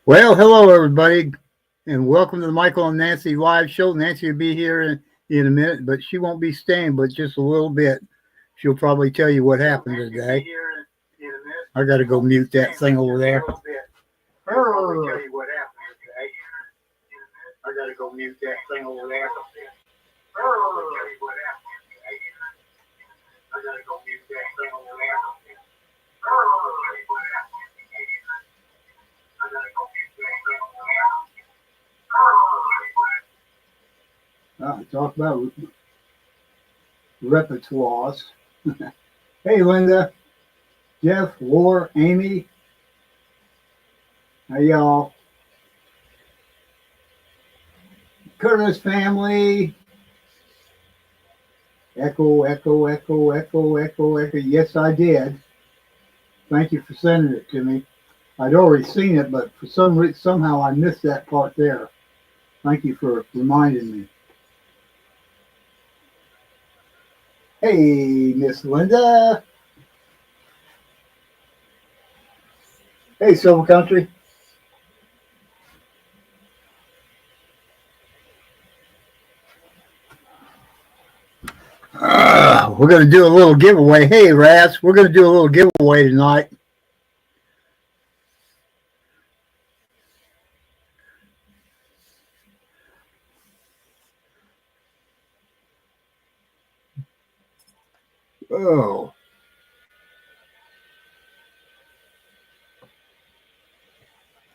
Well, hello everybody, and welcome to the Michael and Nancy live show. Nancy will be here in a minute, but she won't be staying, but just a little bit. She'll probably tell you what happened today. I got to go mute that thing over there. I got to go mute that thing over there. I got to go mute that thing over there. I got to go mute that thing over there. Talk about repertoires. Hey, Linda, Jeff, War, Amy. How y'all? Curtis family. Echo, echo, echo, echo, echo, echo. Yes, I did. Thank you for sending it to me. I'd already seen it, but for some reason, somehow I missed that part there. Thank you for reminding me. Hey, Miss Linda. Hey, Silver Country. We're going to do a little giveaway. Hey, Raz, we're going to do a little giveaway tonight. Oh.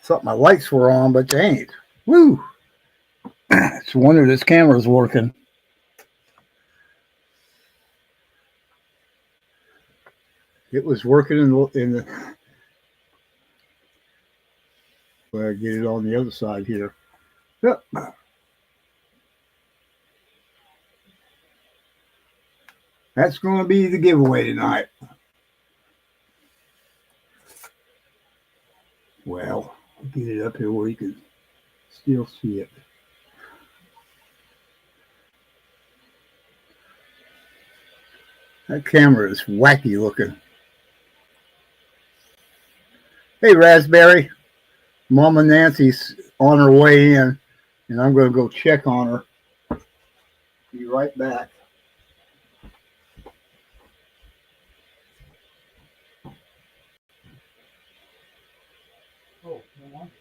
Thought my lights were on, but they ain't. Woo. It's a wonder this camera's working. It was working in the. Well, I get it on the other side here. Yep. That's going to be the giveaway tonight. Well, I'll get it up here where you can still see it. That camera is wacky looking. Hey, Raspberry. Mama Nancy's on her way in, and I'm going to go check on her. Be right back. Oh, no wonder.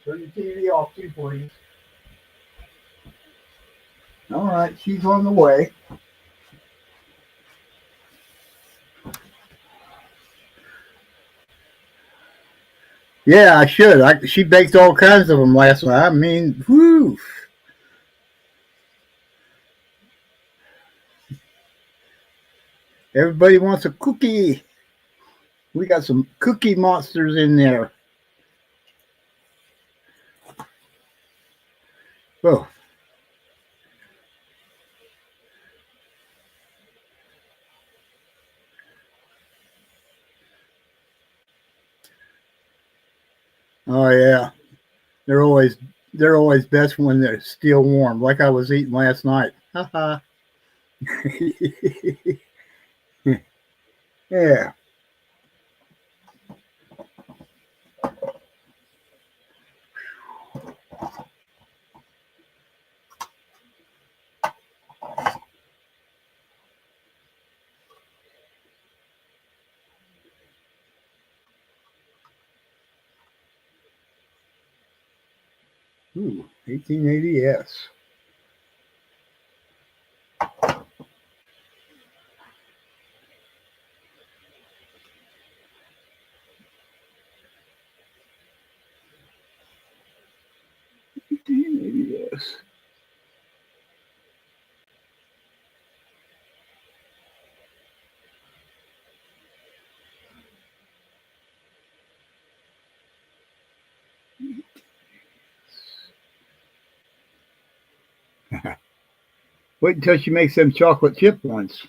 Turn the TV off too, please. All right, she's on the way. Yeah, I should. She baked all kinds of them last night. I mean, whoo. Everybody wants a cookie. We got some cookie monsters in there. Oh. Oh yeah. They're always best when they're still warm, like I was eating last night. Haha. Yeah. Ooh, 1880S. Yes. Wait until she makes them chocolate chip ones.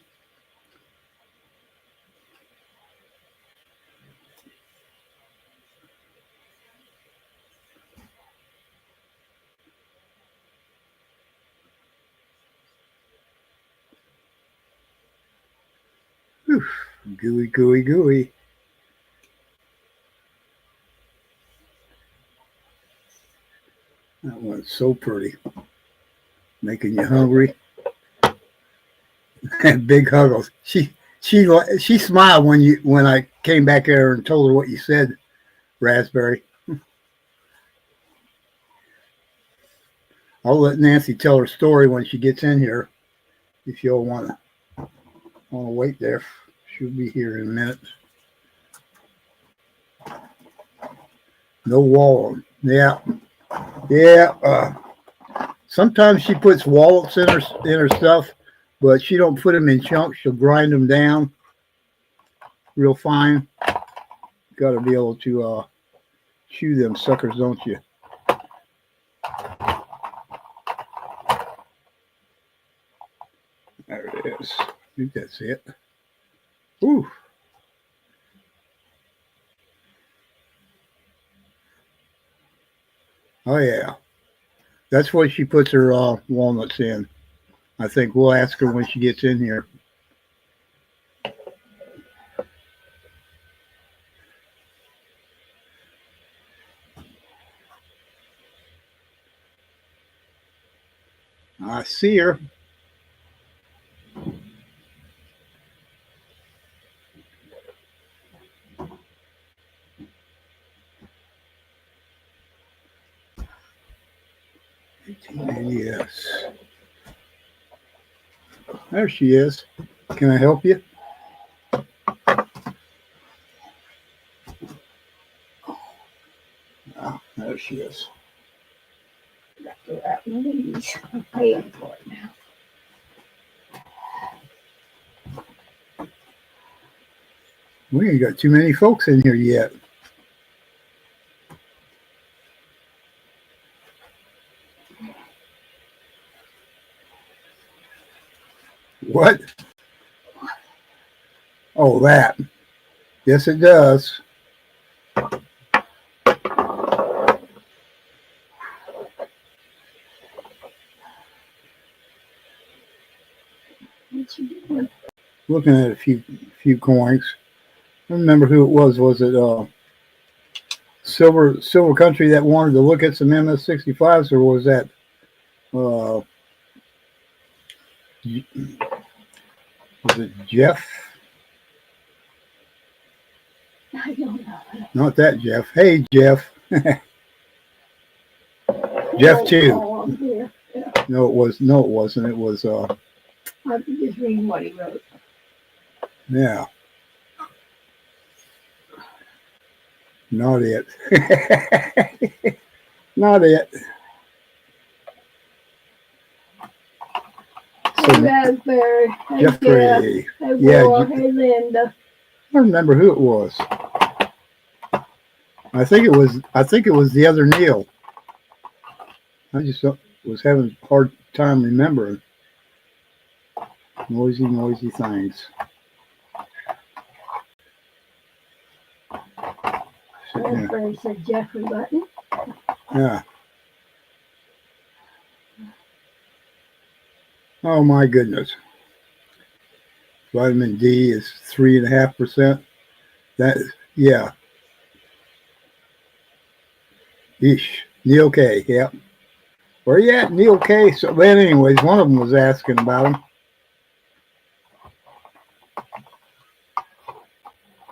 Whew. Gooey, gooey, gooey. That one's so pretty. Making you hungry. And big huggles. She smiled when I came back there and told her what you said, Raspberry. I'll let Nancy tell her story when she gets in here. If you'll want to wait there, she'll be here in a minute. No wallet. Yeah. Sometimes she puts wallets in her stuff, but she don't put them in chunks. She'll grind them down real fine. Got to be able to chew them suckers, don't you? There it is. I think that's it. Ooh. Oh yeah. That's what she puts her walnuts in. I think we'll ask her when she gets in here. I see her. Yes. There she is. Can I help you? Oh, there she is. I'm paying for it now. We ain't got too many folks in here yet. What? Oh, that. Yes, it does. What you doing? Looking at a few coins. I don't remember who it was. Was it Silver Country that wanted to look at some MS-65s, or was that was it Jeff? I don't know. Not that Jeff. Hey, Jeff. Jeff too. Yeah. No, it wasn't. It was I'm just reading what he wrote. yeah. Not it. Not it. Hey, Raspberry. Hey, Jeffrey. Jeff. Hey, Yeah, War. Hey, Linda. I don't remember who it was. I think it was the other Neil. I just was having a hard time remembering. Noisy things. Raspberry said Jeffrey Button. Yeah. Oh my goodness. Vitamin D is 3.5%. That yeah. Yeesh. Neil K. Yep. Where you at, Neil K? So, but anyways, one of them was asking about him.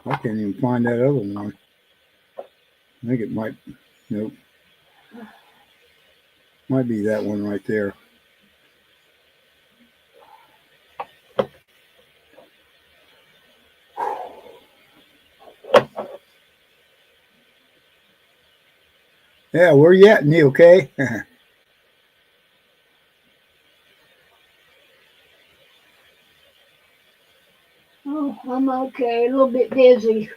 I can't even find that other one. I think it might. Nope. Might be that one right there. Yeah, where you at, Neil K? Oh, I'm okay. A little bit dizzy.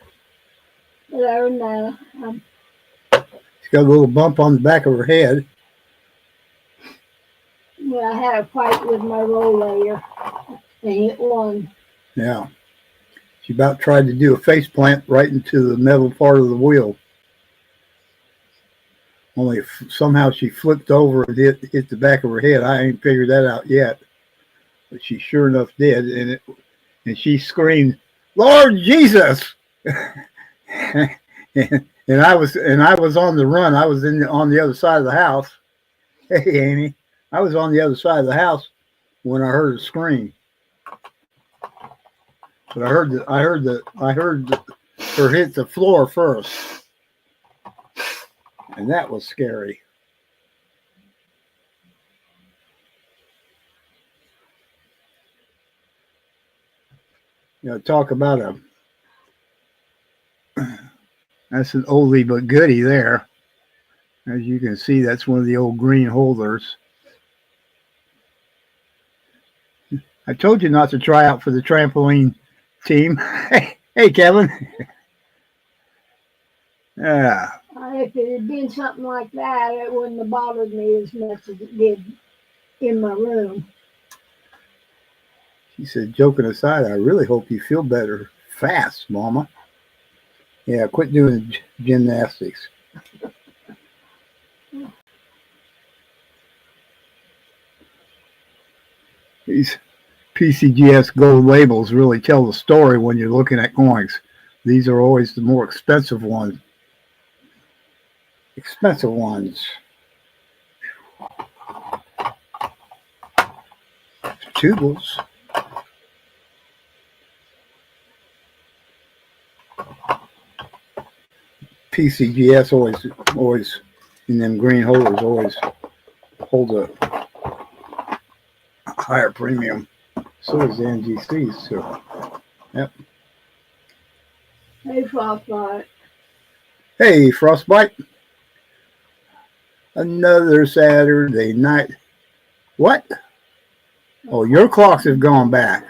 But I don't know. She's got a little bump on the back of her head. Well, I had a fight with my roll layer, and it won. Yeah. She about tried to do a face plant right into the metal part of the wheel. Only somehow she flipped over and hit the back of her head. I ain't figured that out yet, but she sure enough did, and she screamed, "Lord Jesus!" and I was on the run. I was on the other side of the house. Hey, Amy, I was on the other side of the house when I heard her scream. But I heard her hit the floor first, and that was scary. You know, talk about that's an oldie but goodie there. As you can see, that's one of the old green holders. I told you not to try out for the trampoline team. Hey, Kevin. Yeah. If it had been something like that, it wouldn't have bothered me as much as it did in my room. She said, joking aside, I really hope you feel better fast, Mama. Yeah, quit doing gymnastics. These PCGS gold labels really tell the story when you're looking at coins. These are always the more expensive ones. Expensive ones. Tubals. PCGS always in them green holders always hold a higher premium. So is the NGCs. So, yep. Hey, Frostbite. Hey, Frostbite. Another Saturday night. What? Oh, your clocks have gone back.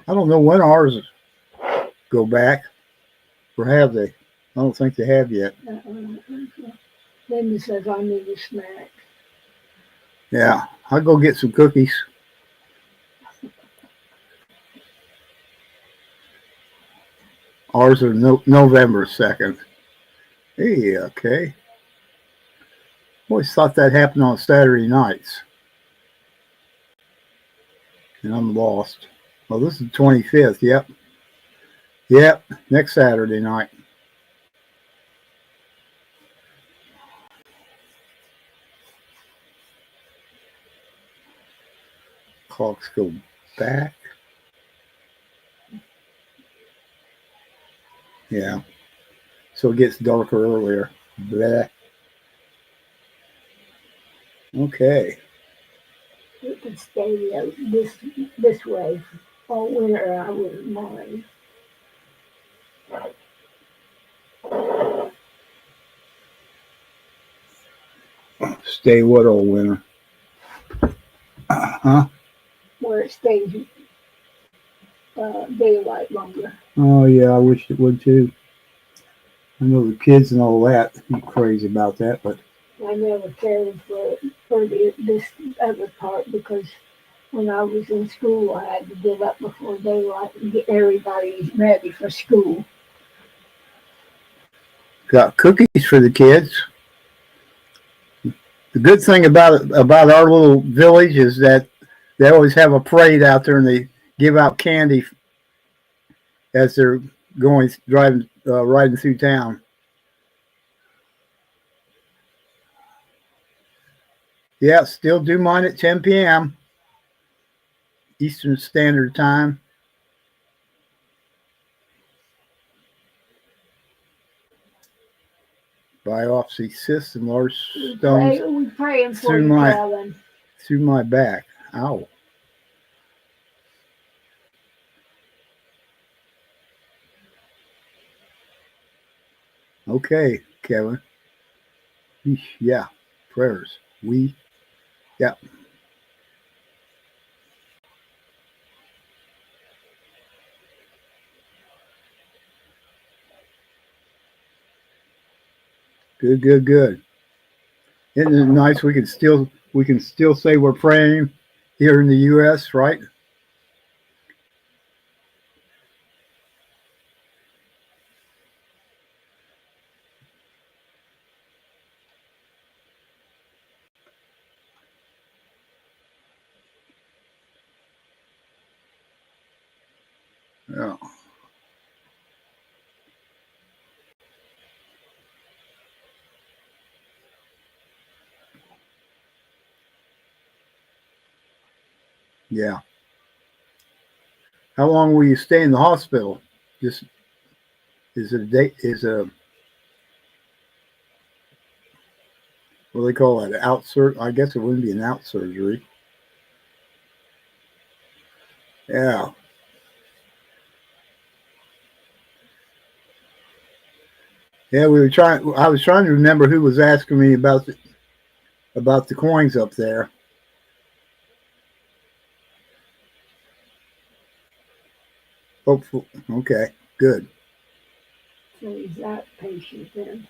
I don't know when ours go back. Or have they? I don't think they have yet. Linda says I need a snack. Yeah, I'll go get some cookies. Ours are November 2nd. Hey, okay. Always thought that happened on Saturday nights. And I'm lost. Well, this is the 25th. Yep. Yep. Next Saturday night. Clocks go back. Yeah. So it gets darker earlier. Blah. Okay. It could stay this way all winter. I wouldn't mind. Stay what all winter? Huh? Where it stays daylight longer. Oh, yeah, I wish it would too. I know the kids and all that be crazy about that, but I never cared for this other part because when I was in school, I had to get up before daylight and get everybody ready for school. got cookies for the kids. The good thing about our little village is that they always have a parade out there and they give out candy as they're riding through town. Yeah, still do mine at 10 p.m. Eastern Standard Time. Biopsy cysts and large stones We praying for through you, my Kevin. through my back. Ow. Okay, Kevin. Yeah, prayers. Yeah. Good. Isn't it nice we can still we can still say we're praying here in the U.S., right? Yeah. Yeah. How long will you stay in the hospital? Just is it a day? Is a what do they call it? Out sur- I guess it wouldn't be an out surgery. Yeah. Yeah, we were trying. I was trying to remember who was asking me about the coins up there. Hopefully, okay, good. So he's that patient then.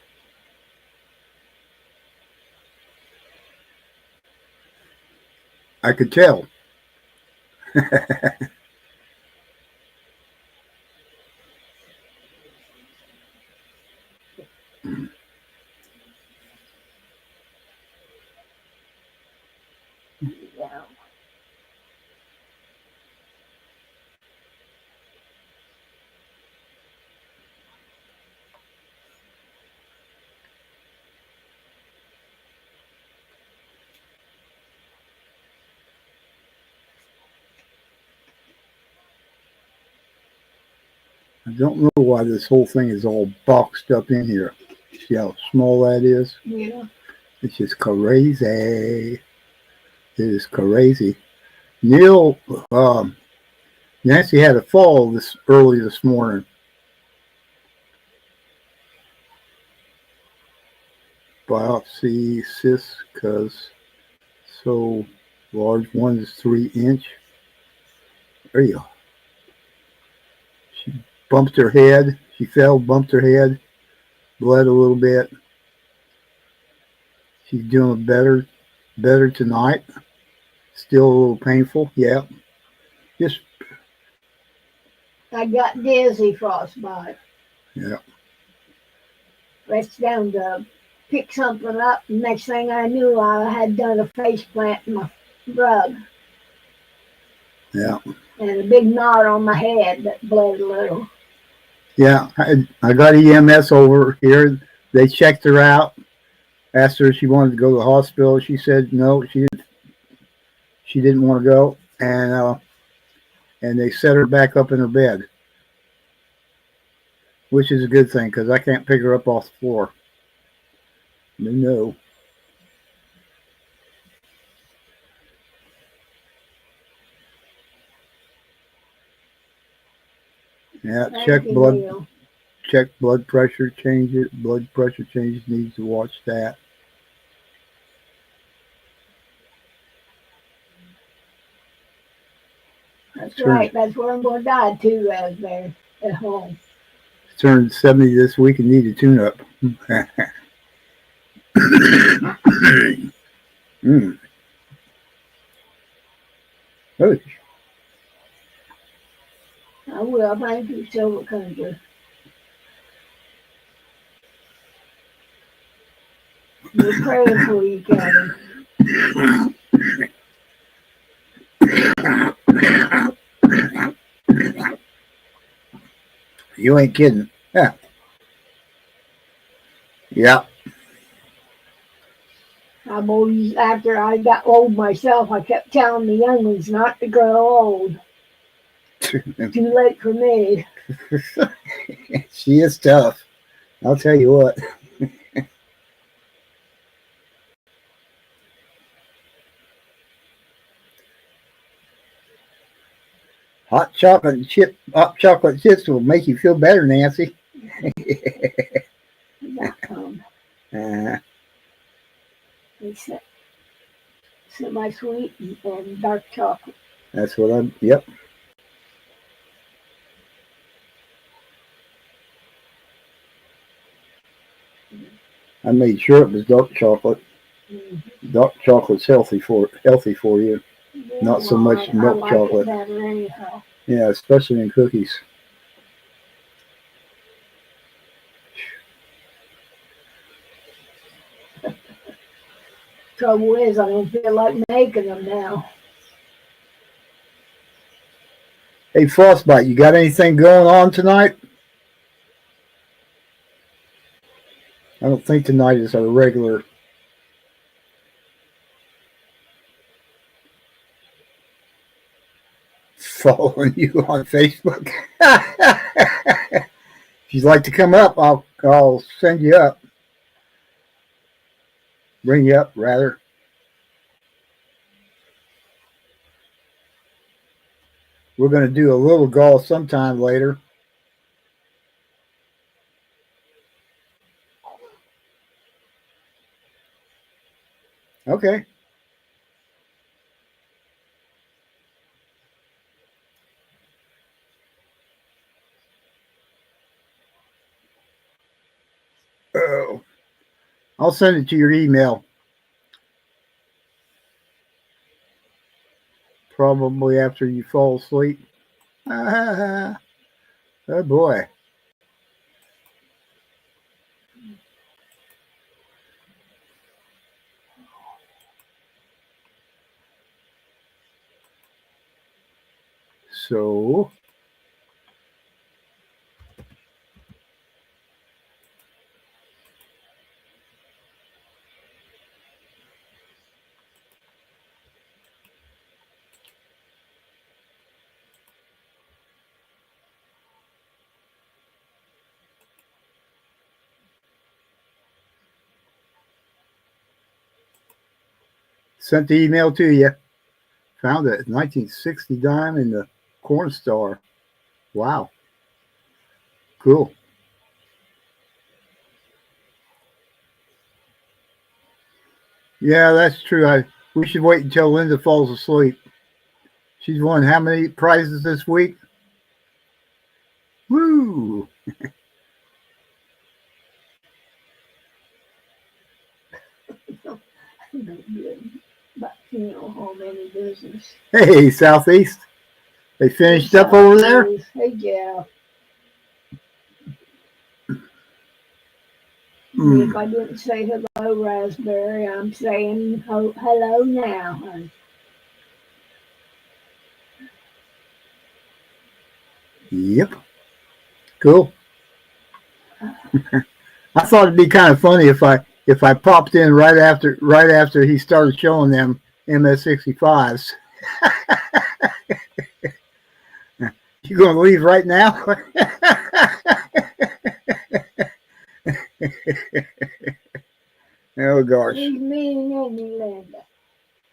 I could tell. Yeah. I don't know why this whole thing is all boxed up in here. See how small that is? Yeah. It's just crazy. It is crazy. Neil, Nancy had a fall this early this morning. Biopsy cyst, because so large, 1 to 3 inch. There you go. She bumped her head. She fell, bumped her head, bled a little bit. She's doing better tonight. Still a little painful. Yeah. Just, I got dizzy frostbite. yeah. Reached down to pick something up. And next thing I knew, I had done a face plant in my rug. Yeah. And a big knot on my head that bled a little. Yeah. I got EMS over here. They checked her out, asked her if she wanted to go to the hospital. She said no, she didn't want to go. And they set her back up in her bed, which is a good thing because I can't pick her up off the floor. No. Yeah, Thank you, Neil. check blood pressure changes. Blood pressure changes, needs to watch that. That's right. That's where I'm going to die too, out there at home. Turned 70 this week and need a tune up. Mm. Oh, I will. Thank you, Silver Country. We're praying for you, Kevin. you ain't kidding. Yeah. Yeah. I'm always, after I got old myself, I kept telling the young ones not to grow old. Too late for me. She is tough. I'll tell you what. Hot chocolate chips will make you feel better, Nancy. They semi-sweet and dark chocolate. That's what I'm. Yep. I made sure it was dark chocolate. Dark chocolate's healthy for you. Yeah, Not so well, much I milk like chocolate. it better anyhow. Yeah, especially in cookies. Trouble is, I don't feel like making them now. Hey, Frostbite, you got anything going on tonight? I don't think tonight is our regular. Following you on Facebook. If you'd like to come up, I'll send you up. Bring you up, rather. We're going to do a little golf sometime later. Okay. Oh, I'll send it to your email. Probably after you fall asleep. Oh boy. So sent the email to you. Found it. 1960 dime in the Corn Star. Wow. Cool. Yeah, that's true. We should wait until Linda falls asleep. She's won how many prizes this week? Woo! But home any business. Hey, Southeast. They finished up over there? Hey, yeah. Mm. If I didn't say hello, Raspberry, I'm saying hello now, honey. Yep. Cool. I thought it'd be kind of funny if I popped in right after he started showing them MS65s. You gonna leave right now? Oh gosh. Leave me and me,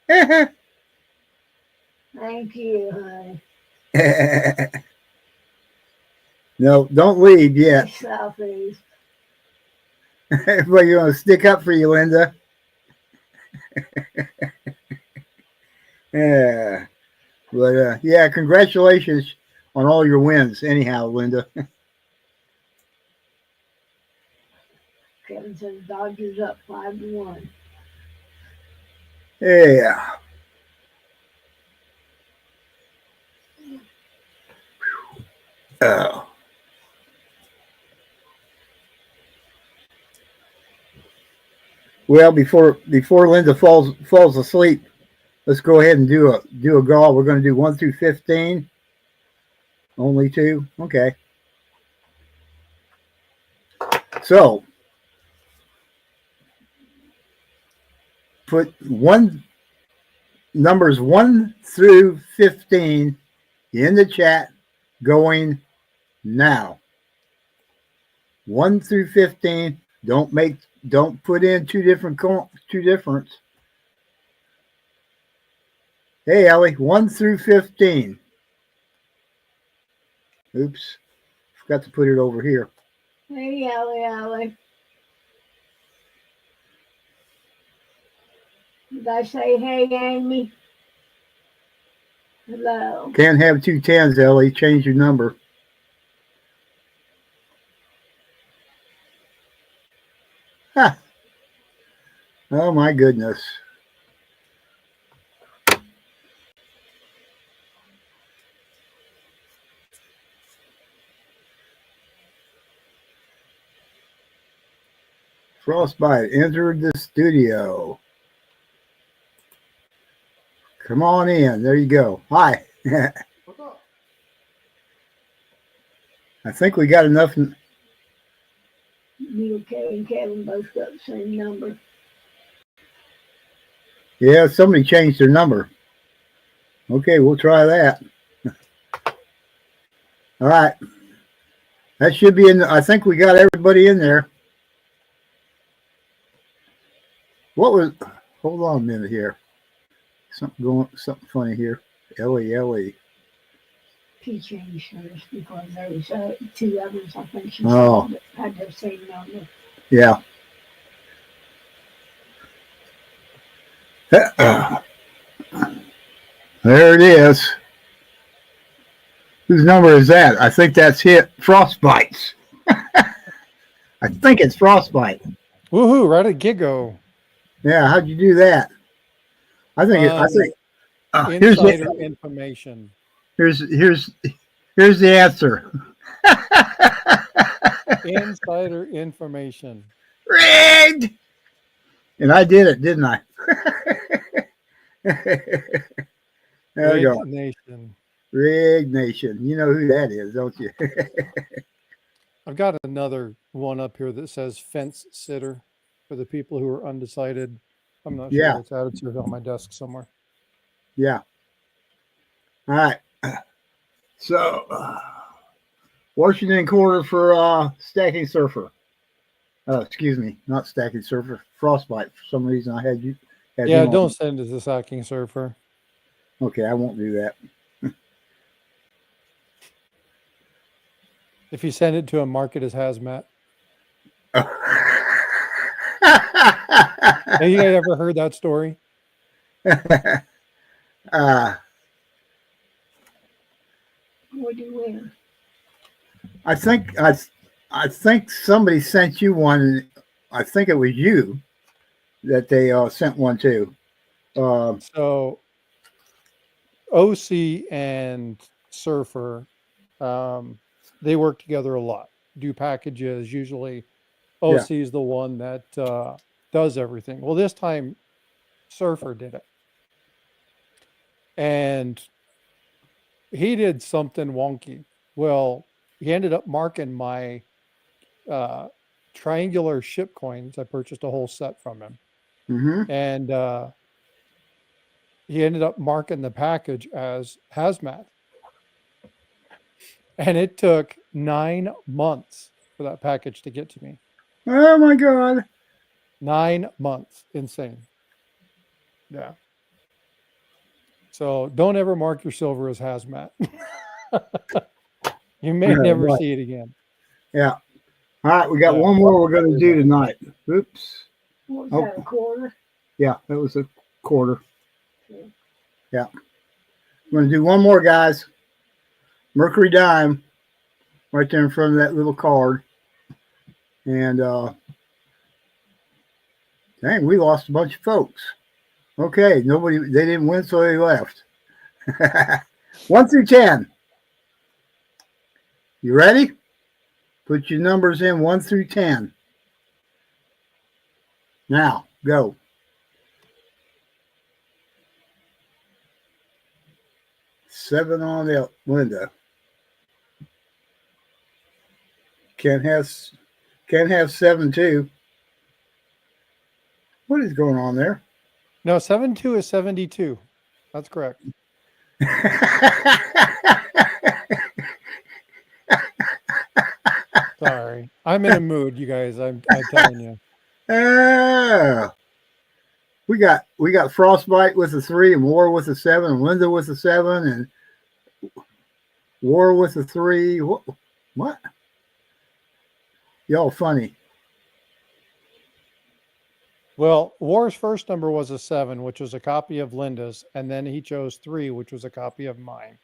Linda. Thank you, honey. No, don't leave yet. Southeast. But you're gonna stick up for you, Linda. Yeah. But yeah, congratulations on all your wins. Anyhow, Linda. Kevin says Dodgers up 5-1. Yeah. Oh. Well, before Linda falls asleep, let's go ahead and do a goal. We're going to do 1 through 15. Only 2. Okay. So put numbers 1 through 15 in the chat going now. 1 through 15. Don't put in two different. Hey, Ellie, 1 through 15. Oops, forgot to put it over here. Hey, Allie. Did I say hey, Amy? Hello. Can't have 2 10s, Ellie. Change your number. Ha. Oh my goodness. Frostbite entered the studio. Come on in. There you go. Hi. What's up? I think we got enough. You and Kevin both got the same number. Yeah, somebody changed their number. Okay, we'll try that. All right. That should be in. I think we got everybody in there. What was? Hold on a minute here. Something funny here. Ellie. She changed hers because there was two others I think she Oh. said that had the same number. Yeah. There it is. Whose number is that? I think that's hit Frostbites. I think it's Frostbite. Woohoo! Right at Giggo. Yeah, how'd you do that? I think Insider information. here's the answer. Insider information. Rigged. And I did it, didn't I? There we go. Nation. Rig Nation. You know who that is, don't you? I've got another one up here that says fence sitter for the people who are undecided. I'm not sure what's added to it on my desk somewhere. Yeah. All right. So, Washington quarter for Stacking Surfer. Excuse me, not Stacking Surfer. Frostbite. For some reason, I had you. Yeah, don't send it to Stacking Surfer. Okay, I won't do that. If you send it to him, mark it as hazmat. Have you guys ever heard that story? What do you win? I think somebody sent you one. I think it was you that they sent one to. So OC and Surfer, they work together a lot, do packages. Usually OC is the one that does everything. Well, this time Surfer did it. And he did something wonky. Well, he ended up marking my triangular ship coins. I purchased a whole set from him. Mm-hmm. And he ended up marking the package as hazmat. And it took 9 months for that package to get to me. Oh my God. 9 months. Insane. Yeah. So don't ever mark your silver as hazmat. You may never see it again. Yeah. All right, we got one more we're going to do tonight. Oops. What was that, a quarter? Yeah, that was a quarter. Okay. Yeah. We're going to do one more, guys. Mercury dime right there in front of that little card. And dang, we lost a bunch of folks. Okay, they didn't win, so they left. 1 through 10. You ready? Put your numbers in 1 through 10. Now, go. Seven on the Linda. Can't have 7 too. What is going on there? No, 72 is 72. That's correct. Sorry. I'm in a mood, you guys. I'm telling you. We got Frostbite with a 3 and War with a 7 and Linda with a 7 and War with a 3. What? Y'all funny. Well, War's first number was a 7, which was a copy of Linda's, and then he chose 3, which was a copy of mine.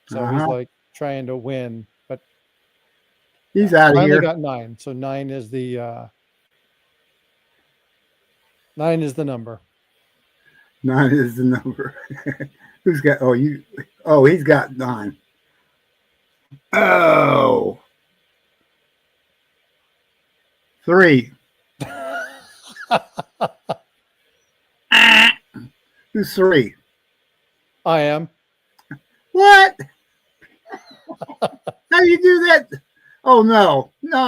So he's like trying to win, but he's out of here. Finally got 9. So 9 is the 9 is the number. 9 is the number. Who's got? Oh, you. Oh, he's got 9. Oh. 3. Who's 3? I am. What? How do you do that? Oh no. No.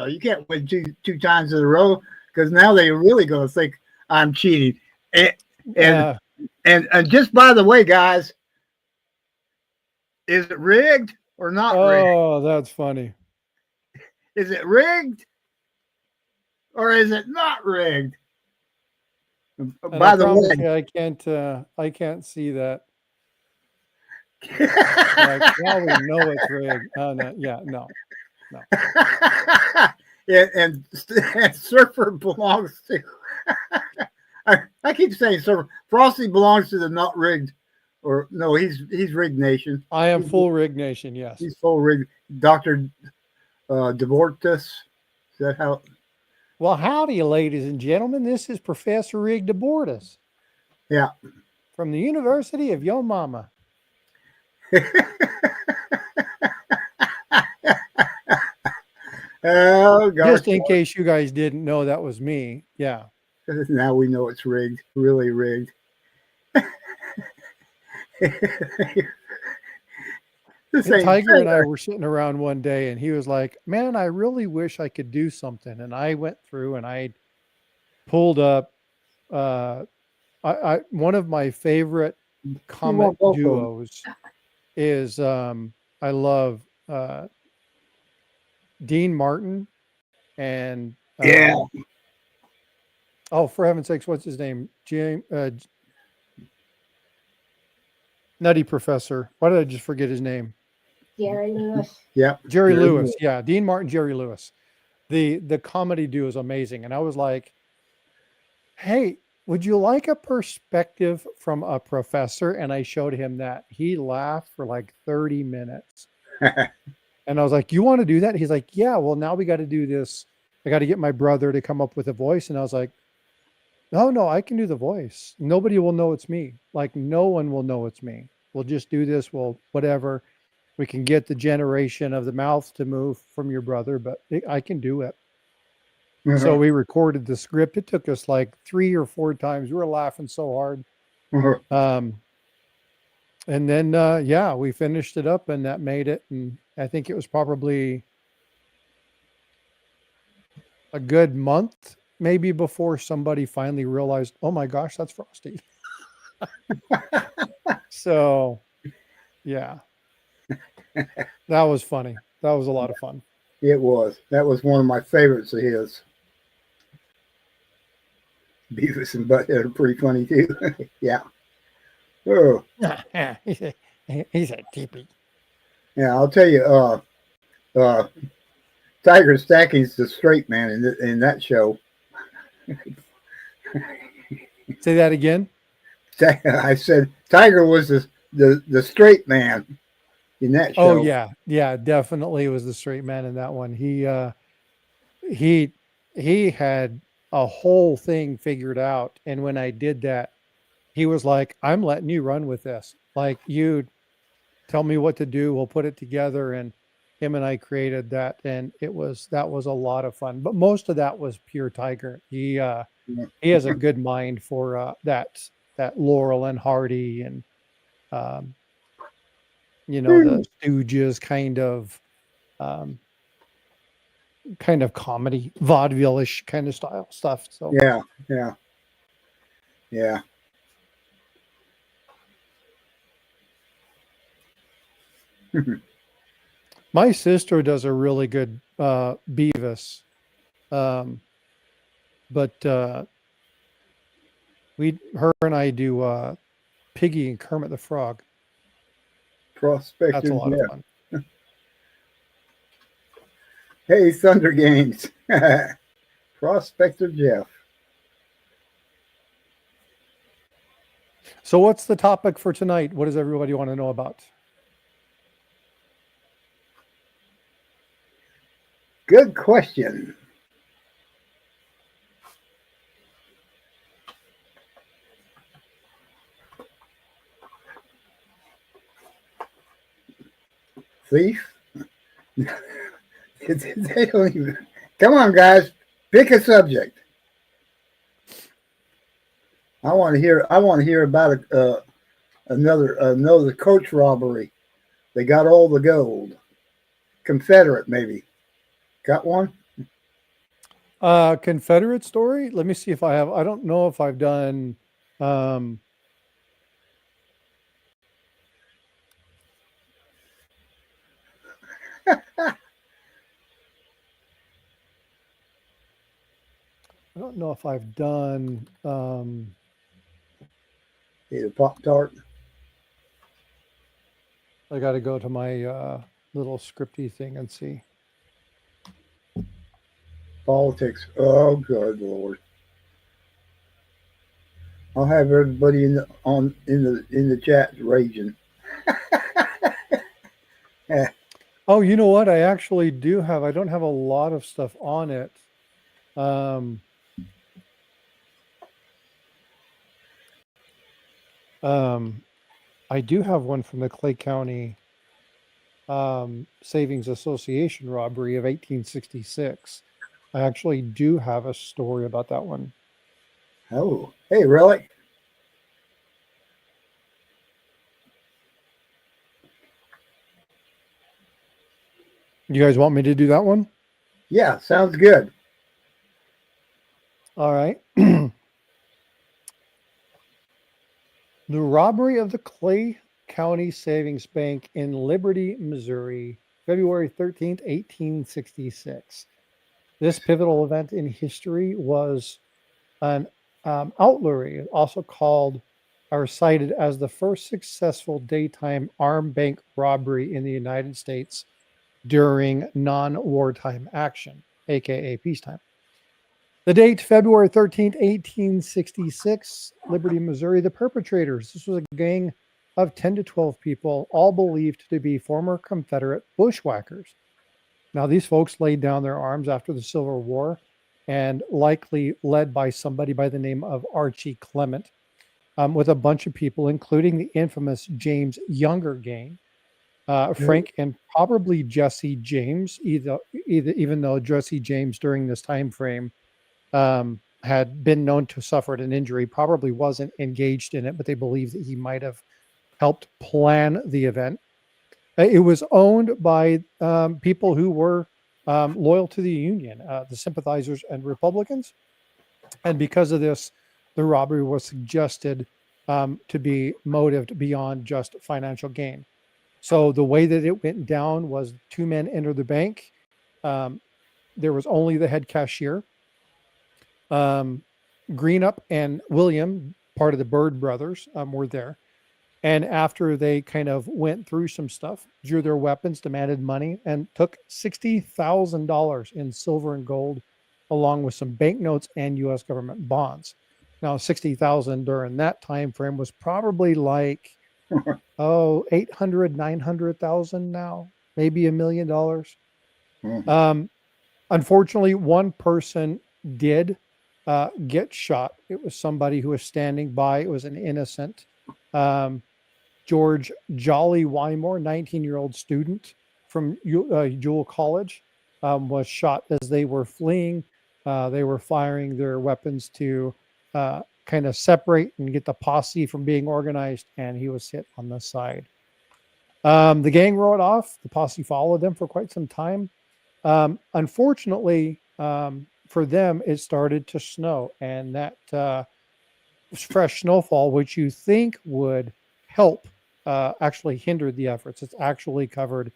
You can't win two times in a row because now they're really gonna think I'm cheating. And just by the way, guys, is it rigged or not rigged? Oh, that's funny. Is it rigged or is it not rigged? And By I the promise way, you, I can't see that. Like, now we know it's rigged. No, yeah, no. and Surfer belongs to. I keep saying Surfer. Frosty belongs to the not rigged, or no, he's rigged nation. I am full rig nation. Yes. He's full rigged. Dr. Debortus. Is that how? Well, howdy, ladies and gentlemen. This is Professor Rig DeBortis. Yeah. From the University of Yo Mama. Oh, gosh. Just in case you guys didn't know that was me. Yeah. Now we know it's rigged, really rigged. Tiger and I were sitting around one day and he was like, man, I really wish I could do something. And I went through and I pulled up one of my favorite comic duos is I love Dean Martin and oh, for heaven's sakes, what's his name? Nutty Professor. Why did I just forget his name? Jerry Lewis. Yeah. Jerry Lewis. Yeah. Dean Martin, Jerry Lewis. The comedy duo is amazing. And I was like, hey, would you like a perspective from a professor? And I showed him that. He laughed for like 30 minutes. And I was like, you want to do that? He's like, yeah, well, now we got to do this. I got to get my brother to come up with a voice. And I was like, no, I can do the voice. Nobody will know it's me. Like, no one will know it's me. We'll just do this. Well, whatever. We can get the generation of the mouth to move from your brother, but I can do it. Uh-huh. So we recorded the script. It took us like 3 or 4 times. We were laughing so hard. Uh-huh. And then, we finished it up and that made it. And I think it was probably a good month, maybe before somebody finally realized, oh my gosh, that's Frosty. So, yeah, that was funny. That was a lot of fun. It was. That was one of my favorites of his. Beavis and Butthead are pretty funny too. Yeah. Oh. He's a teepee. Yeah, I'll tell you. Tiger Stacking's the straight man in that show. Say that again. I said Tiger was the straight man in that show. Oh yeah, definitely was the straight man in that one. He had a whole thing figured out, and when I did that, he was like, "I'm letting you run with this. Like, you tell me what to do, we'll put it together." And him and I created that, and that was a lot of fun. But most of that was pure Tiger. He has a good mind for that Laurel and Hardy and the Stooges kind of comedy, vaudeville-ish kind of style stuff. So yeah. My sister does a really good Beavis, but her and I do Piggy and Kermit the Frog. Prospector That's a lot of fun. Hey, Thunder Games. Prospector Jeff. So what's the topic for tonight? What does everybody want to know about? Good question. Thief? They don't even. Come on, guys, pick a subject. I want to hear. I want to hear about another coach robbery. They got all the gold. Confederate, maybe. Got one? Confederate story. Let me see if I have. I don't know if I've done. I don't know if I've done. Either Pop-Tart. I got to go to my little scripty thing and see. Politics. Oh, good Lord. I'll have everybody in the chat raging. Oh, you know what? I actually do have. I don't have a lot of stuff on it. I do have one from the Clay County Savings Association robbery of 1866. I actually do have a story about that one. Oh, hey, Relic. You guys want me to do that one? Yeah, sounds good. All right. The robbery of the Clay County Savings Bank in Liberty, Missouri, February 13th, 1866. This pivotal event in history was an outlawry, also called or cited as the first successful daytime armed bank robbery in the United States during non-wartime action, aka peacetime. The date, February 13th, 1866, Liberty, Missouri. The perpetrators, this was a gang of 10 to 12 people, all believed to be former Confederate bushwhackers. Now, these folks laid down their arms after the Civil War and likely led by somebody by the name of Archie Clement, with a bunch of people, including the infamous James Younger gang, Frank and probably Jesse James, even though Jesse James during this time frame had been known to suffer an injury, probably wasn't engaged in it, but they believe that he might have helped plan the event. It was owned by people who were loyal to the Union, the sympathizers and Republicans. And because of this, the robbery was suggested to be motived beyond just financial gain. So the way that it went down was two men entered the bank. There was only the head cashier. Greenup and William, part of the Byrd brothers, were there. And after they kind of went through some stuff, drew their weapons, demanded money, and took $60,000 in silver and gold, along with some banknotes and U.S. government bonds. Now, $60,000 during that time frame was probably like, 800, 900,000 now, maybe $1 million. Mhm. Unfortunately, one person did get shot. It was somebody who was standing by. It was an innocent. George Jolly Wymore, 19-year-old student from Jewell College, was shot as they were fleeing. They were firing their weapons to kind of separate and get the posse from being organized, and he was hit on the side. The gang rode off. The posse followed them for quite some time. Unfortunately, for them, it started to snow, and that fresh snowfall, which you think would help, actually hindered the efforts. It's actually covered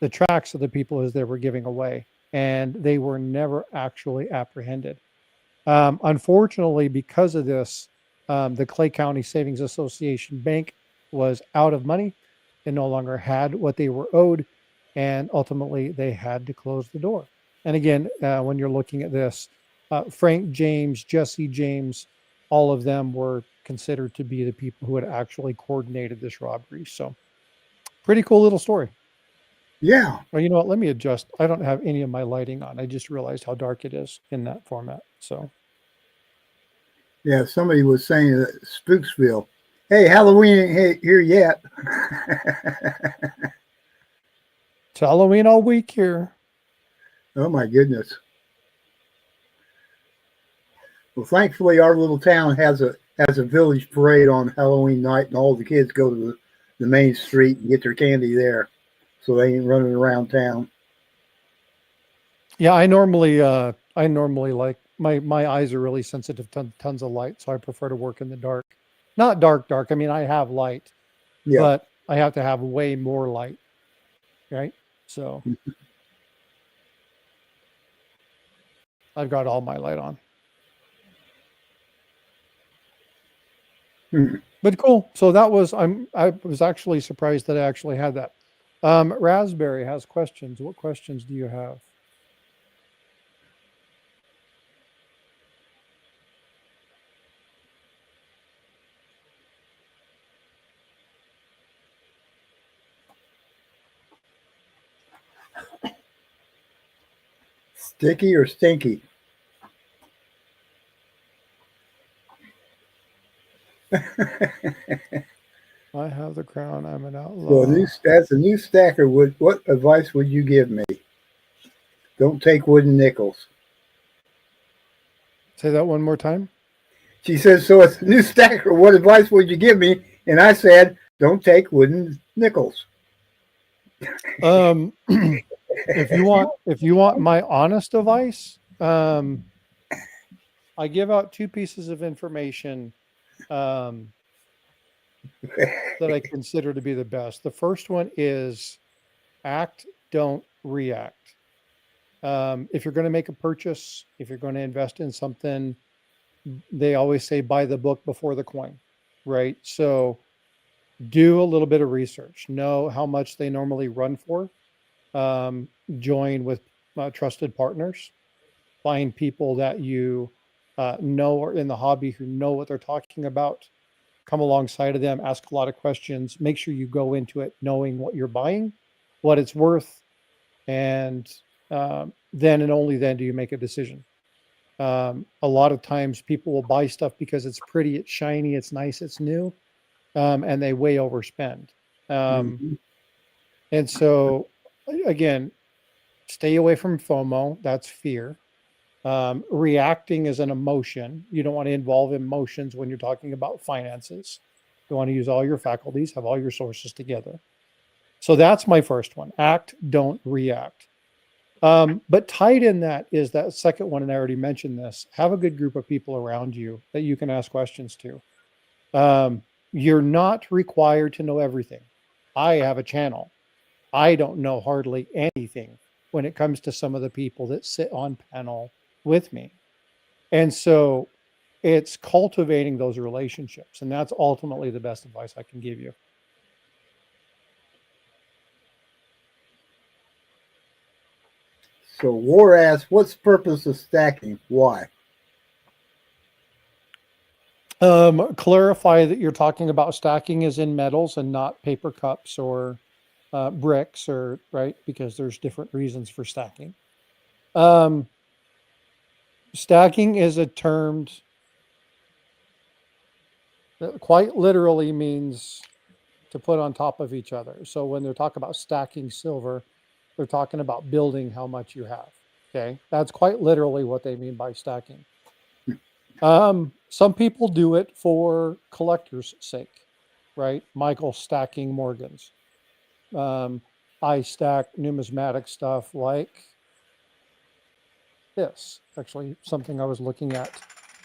the tracks of the people as they were giving away, and they were never actually apprehended. Unfortunately, because of this, the Clay County Savings Association Bank was out of money and no longer had what they were owed, and ultimately they had to close the door. And again, when you're looking at this, Frank James, Jesse James, all of them were considered to be the people who had actually coordinated this robbery. So pretty cool little story. Yeah. Well, you know what? Let me adjust. I don't have any of my lighting on. I just realized how dark it is in that format. So Yeah, somebody was saying that Spooksville. Hey, Halloween ain't here yet. It's Halloween all week here. Oh my goodness. Well, thankfully, our little town has a village parade on Halloween night, and all the kids go to the main street and get their candy there, so they ain't running around town. Yeah, I normally like my eyes are really sensitive to tons of light, so I prefer to work in the dark. Not dark. I mean, I have light, Yeah. but I have to have way more light, right? So I've got all my light on. But cool. So that was I was actually surprised that I actually had that. Raspberry has questions. What questions do you have? Sticky or stinky? I have the crown. I'm an outlaw. Well, as a new stacker, what advice would you give me? Don't take wooden nickels. Say that one more time. She says, so as a new stacker, what advice would you give me? And I said, don't take wooden nickels. If you want my honest advice, I give out two pieces of information that I consider to be the best. The first one is act, don't react. If you're going to make a purchase, if you're going to invest in something, they always say buy the book before the coin, right? So do a little bit of research, know how much they normally run for, join with trusted partners, find people that you know are in the hobby who know what they're talking about, come alongside of them, ask a lot of questions, make sure you go into it knowing what you're buying, what it's worth, and then and only then do you make a decision. A lot of times people will buy stuff because it's pretty, it's shiny, it's nice, it's new, and they way overspend. And so, again, stay away from FOMO. That's fear. Reacting is an emotion. You don't want to involve emotions when you're talking about finances. You want to use all your faculties, have all your sources together. So that's my first one. Act, don't react. But tied in that is that second one, and I already mentioned this. Have a good group of people around you that you can ask questions to. You're not required to know everything. I have a channel. I don't know hardly anything when it comes to some of the people that sit on panel with me. And so it's cultivating those relationships. And that's ultimately the best advice I can give you. So War asks, what's the purpose of stacking? Why? Clarify that you're talking about stacking is in metals and not paper cups or bricks, or right, because there's different reasons for stacking. Stacking is a term that quite literally means to put on top of each other. So when they're talking about stacking silver, they're talking about building how much you have. Okay, that's quite literally what they mean by stacking. Some people do it for collector's sake, right? Michael stacking Morgans. I stack numismatic stuff like this. Actually, something I was looking at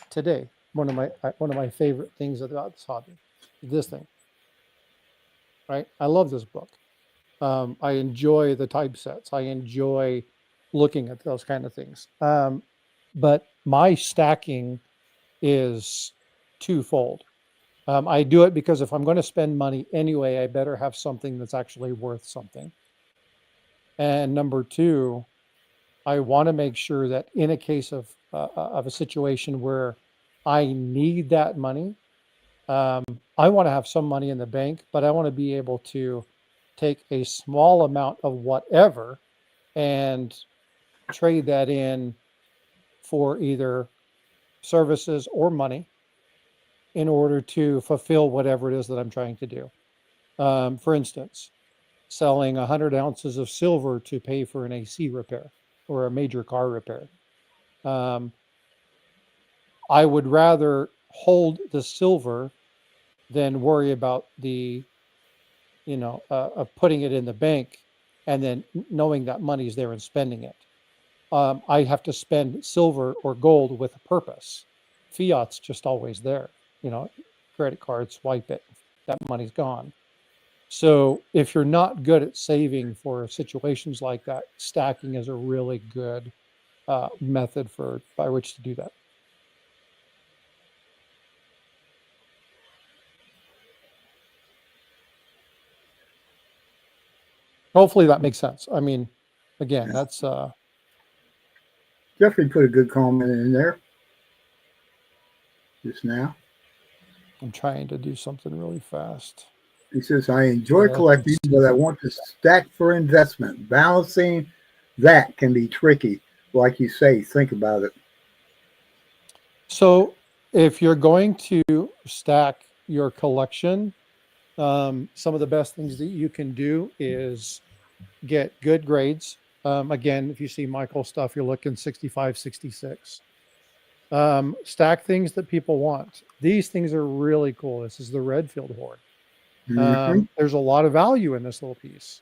today. One of my favorite things about this hobby. This thing, right? I love this book. I enjoy the typesets. I enjoy looking at those kind of things. But my stacking is twofold. I do it because if I'm going to spend money anyway, I better have something that's actually worth something. And number two, I want to make sure that in a case of a situation where I need that money, I want to have some money in the bank, but I want to be able to take a small amount of whatever and trade that in for either services or money in order to fulfill whatever it is that I'm trying to do. For instance, selling 100 ounces of silver to pay for an AC repair or a major car repair. I would rather hold the silver than worry about the, putting it in the bank and then knowing that money's there and spending it. I have to spend silver or gold with a purpose. Fiat's just always there. Credit card, swipe it, that money's gone. So if you're not good at saving for situations like that, stacking is a really good method by which to do that. Hopefully that makes sense. I mean, again, that's Jeffrey put a good comment in there just now. I'm trying to do something really fast. He says, I enjoy collecting, but I want to stack for investment. Balancing that can be tricky. Like you say, think about it. So if you're going to stack your collection, some of the best things that you can do is get good grades. Again, if you see Michael stuff, you're looking 65, 66. Stack things that people want. These things are really cool. This is the Redfield Hoard. There's a lot of value in this little piece.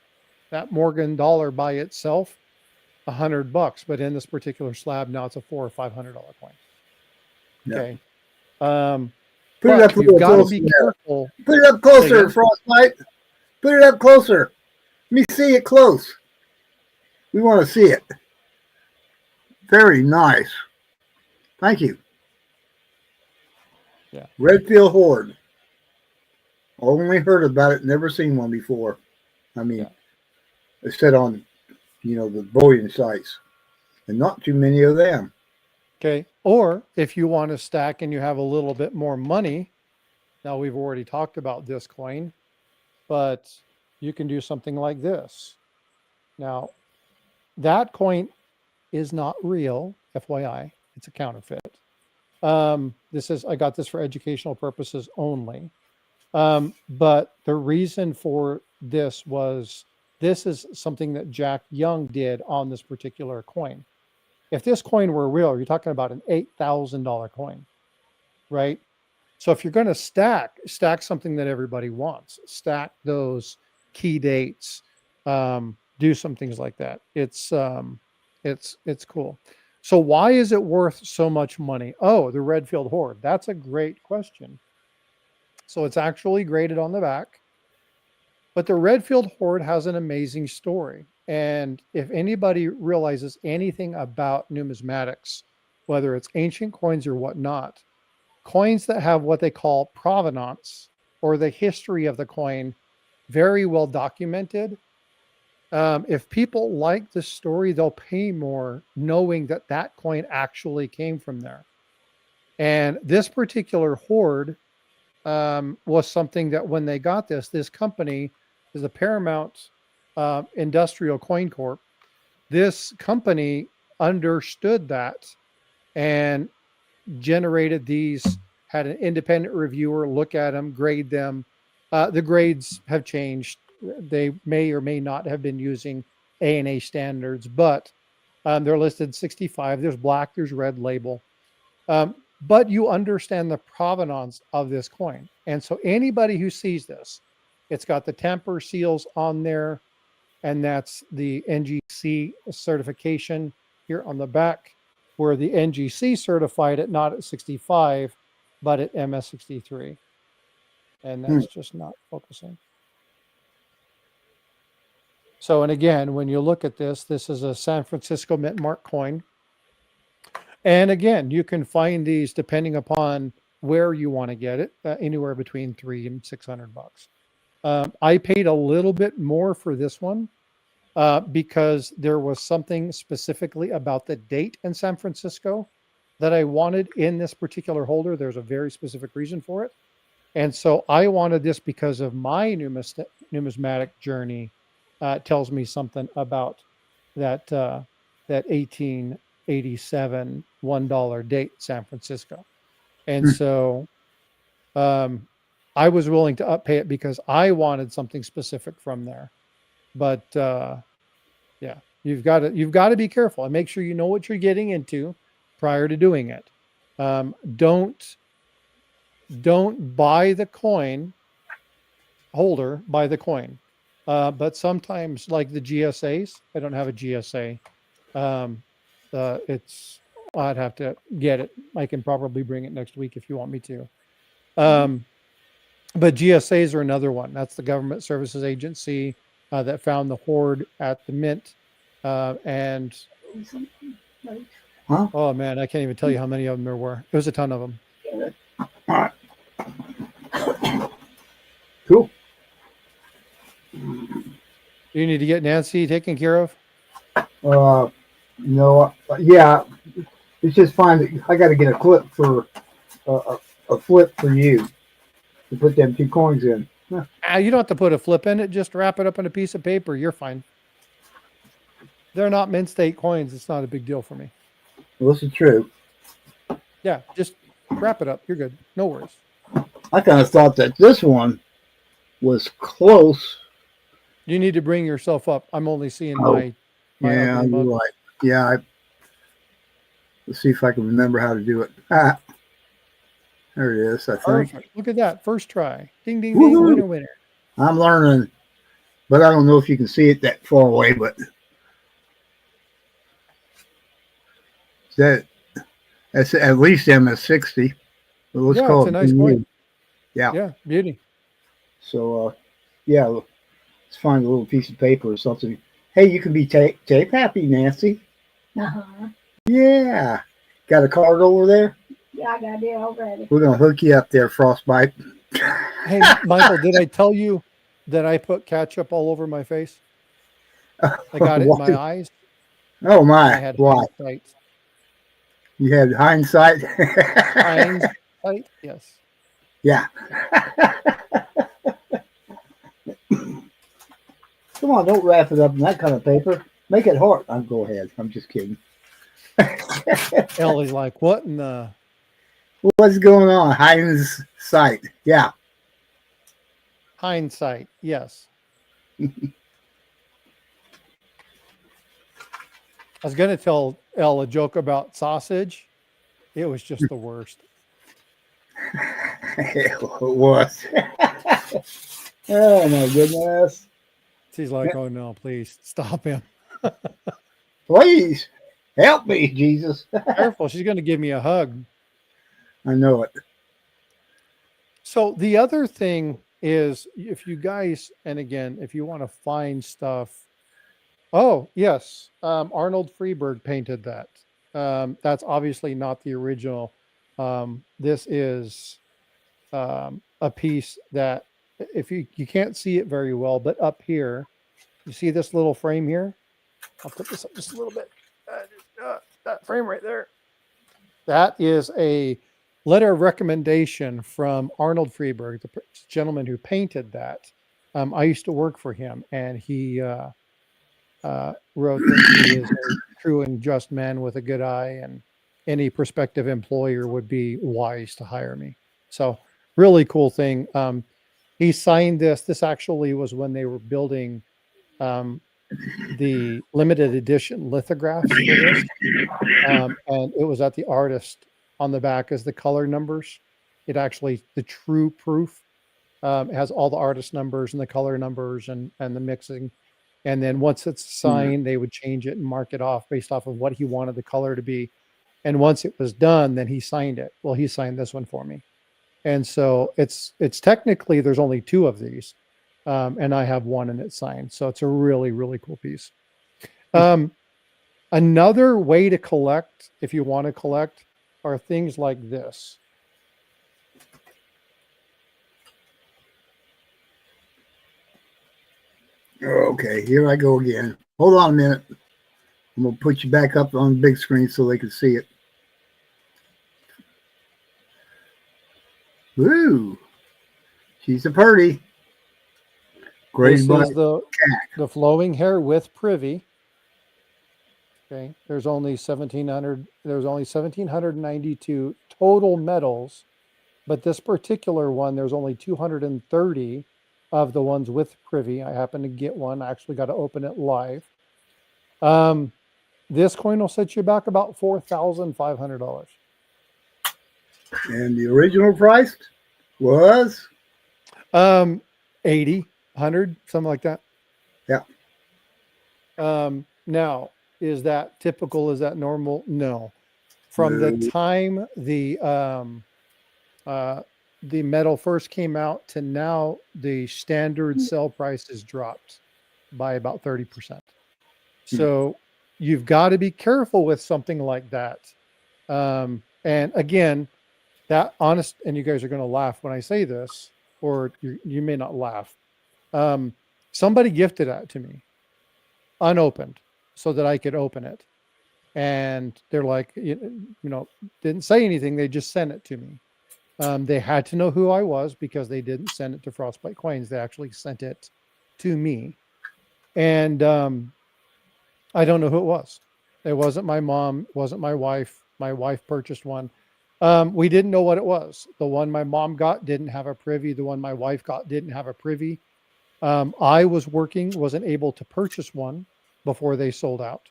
That Morgan dollar by itself, $100, but in this particular slab now it's a $400 or $500 coin. Okay. Put it up a little closer. Careful. Put it up closer, Frostbite. Put it up closer. Let me see it close. We want to see it. Very nice. Thank you. Yeah. Redfield Hoard. Only heard about it, never seen one before. I mean, it's set on, the bullion sites, and not too many of them. Okay. Or if you want to stack and you have a little bit more money, now we've already talked about this coin, but you can do something like this. Now, that coin is not real, FYI. It's a counterfeit. I got this for educational purposes only. But the reason for this is something that Jack Young did on this particular coin. If this coin were real, you're talking about an $8,000 coin, right? So if you're going to stack something that everybody wants, stack those key dates, do some things like that. It's cool. So why is it worth so much money? Oh, the Redfield Hoard. That's a great question. So it's actually graded on the back. But the Redfield Hoard has an amazing story. And if anybody realizes anything about numismatics, whether it's ancient coins or whatnot, coins that have what they call provenance or the history of the coin very well documented, if people like the story, they'll pay more knowing that that coin actually came from there. And this particular hoard was something that when they got this company is the Paramount Industrial Coin Corp. This company understood that and generated these, had an independent reviewer look at them, grade them. The grades have changed. They may or may not have been using ANA standards, but they're listed 65. There's black, there's red label. But you understand the provenance of this coin. And so anybody who sees this, it's got the tamper seals on there, and that's the NGC certification here on the back, where the NGC certified it not at 65, but at MS63. And that's just not focusing. So, and again, when you look at this is a San Francisco Mint Mark coin. And again, you can find these depending upon where you want to get it, anywhere between $300 and $600. I paid a little bit more for this one because there was something specifically about the date in San Francisco that I wanted in this particular holder. There's a very specific reason for it. And so I wanted this because of my numismatic journey. Tells me something about that 1887 $1 date San Francisco. And so I was willing to uppay it because I wanted something specific from there. But yeah, you've got to be careful and make sure you know what you're getting into prior to doing it. Don't buy the coin holder, buy the coin. But sometimes, like the GSAs, I don't have a GSA. It's I'd have to get it. I can probably bring it next week if you want me to. But GSAs are another one. That's the Government Services Agency that found the hoard at the Mint. And Like, oh man, I can't even tell you how many of them there were. There was a ton of them. All right. Cool. You need to get Nancy taken care of. No, yeah, it's just fine. That I got to get a clip for a flip for you to put them 2 coins in. You don't have to put a flip in it. Just wrap it up in a piece of paper. You're fine. They're not mint state coins. It's not a big deal for me. Well, this is true. Yeah, just wrap it up. You're good. No worries. I kind of thought that this one was close. You need to bring yourself up. I'm only seeing Oh, my Yeah, ugly you're mug. right. Yeah, let's see if I can remember how to do it. Ah, there it is. I think Perfect. Look at that. First try. Ding, ding, ding. Woohoo. Winner, winner. I'm learning, but I don't know if you can see it that far away. But that's at least MS60. But let's Yeah, call it's it a nice BU. coin. Yeah. Yeah, beauty. So, yeah, let's find a little piece of paper or something. Hey, you can be tape happy, Nancy. uh-huh. Yeah. Got a card over there? Yeah, I got it already. We're going to hook you up there, Frostbite. Hey, Michael, did I tell you that I put ketchup all over my face? I got it in my eyes. Oh, I my. had Why? hindsight. You had hindsight? Hindsight? Yes. Yeah. Come on, don't wrap it up in that kind of paper. Make it hard. Go ahead. I'm just kidding. Ellie's like, what in the... What's going on? Hindsight. Yeah. Hindsight, yes. I was going to tell Elle a joke about sausage. It was just the worst. It was. Oh, my goodness. She's like, oh no, please stop him. Please help me, Jesus. Careful, she's going to give me a hug. I know it. So the other thing is, if you guys, and again, if you want to find stuff, oh yes, Arnold Freeberg painted that. That's obviously not the original. This is a piece that, if you can't see it very well, but up here, you see this little frame here? I'll put this up just a little bit. That frame right there. That is a letter of recommendation from Arnold Freeberg, the gentleman who painted that. I used to work for him, and he wrote that he is a true and just man with a good eye, and any prospective employer would be wise to hire me. So really cool thing. He signed this. This actually was when they were building the limited edition lithographs for this. And it was at the artist on the back as the color numbers. It actually, the true proof, it has all the artist numbers and the color numbers and the mixing. And then once it's signed, they would change it and mark it off based off of what he wanted the color to be. And once it was done, then he signed it. Well, he signed this one for me. And so it's technically, there's only 2 of these. And I have one and it's signed. So it's a really, really cool piece. Another way to collect, if you want to collect, are things like this. Okay, here I go again. Hold on a minute. I'm going to put you back up on the big screen so they can see it. Woo! She's a purdy. Great This butt. is the flowing hair with privy. Okay, there's only 1,700. There's only 1,792 total medals, but this particular one, there's only 230, of the ones with privy. I happened to get one. I actually got to open it live. This coin will set you back about $4,500. And the original price was 80, 100, something like that. Yeah. Now, is that typical? Is that normal? No. From the No. time the metal first came out to now, the standard sell price has dropped by about 30%. So you've got to be careful with something like that. And again, that honest, and you guys are going to laugh when I say this, or you may not laugh. Somebody gifted that to me unopened so that I could open it. And they're like, didn't say anything. They just sent it to me. They had to know who I was because they didn't send it to Frostbite Coins. They actually sent it to me. And I don't know who it was. It wasn't my mom. It wasn't my wife. My wife purchased one. We didn't know what it was. The one my mom got didn't have a privy. The one my wife got didn't have a privy. I was working, wasn't able to purchase one before they sold out.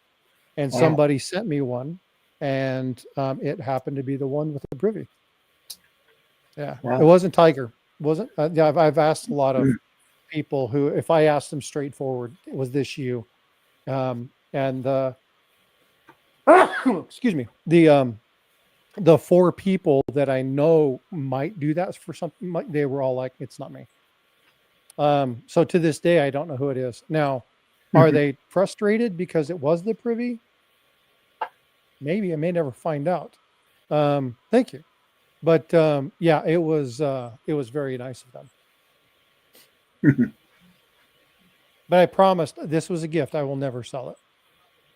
And somebody sent me one, and it happened to be the one with the privy. Yeah, It wasn't Tiger. It wasn't. I've asked a lot of people who, if I asked them straightforward, was this you? And excuse me, the 4 people that I know might do that for something, they were all like, it's not me. So to this day, I don't know who it is. Now, are they frustrated because it was the privy? Maybe. I may never find out. Thank you. But yeah, it was very nice of them. But I promised this was a gift. I will never sell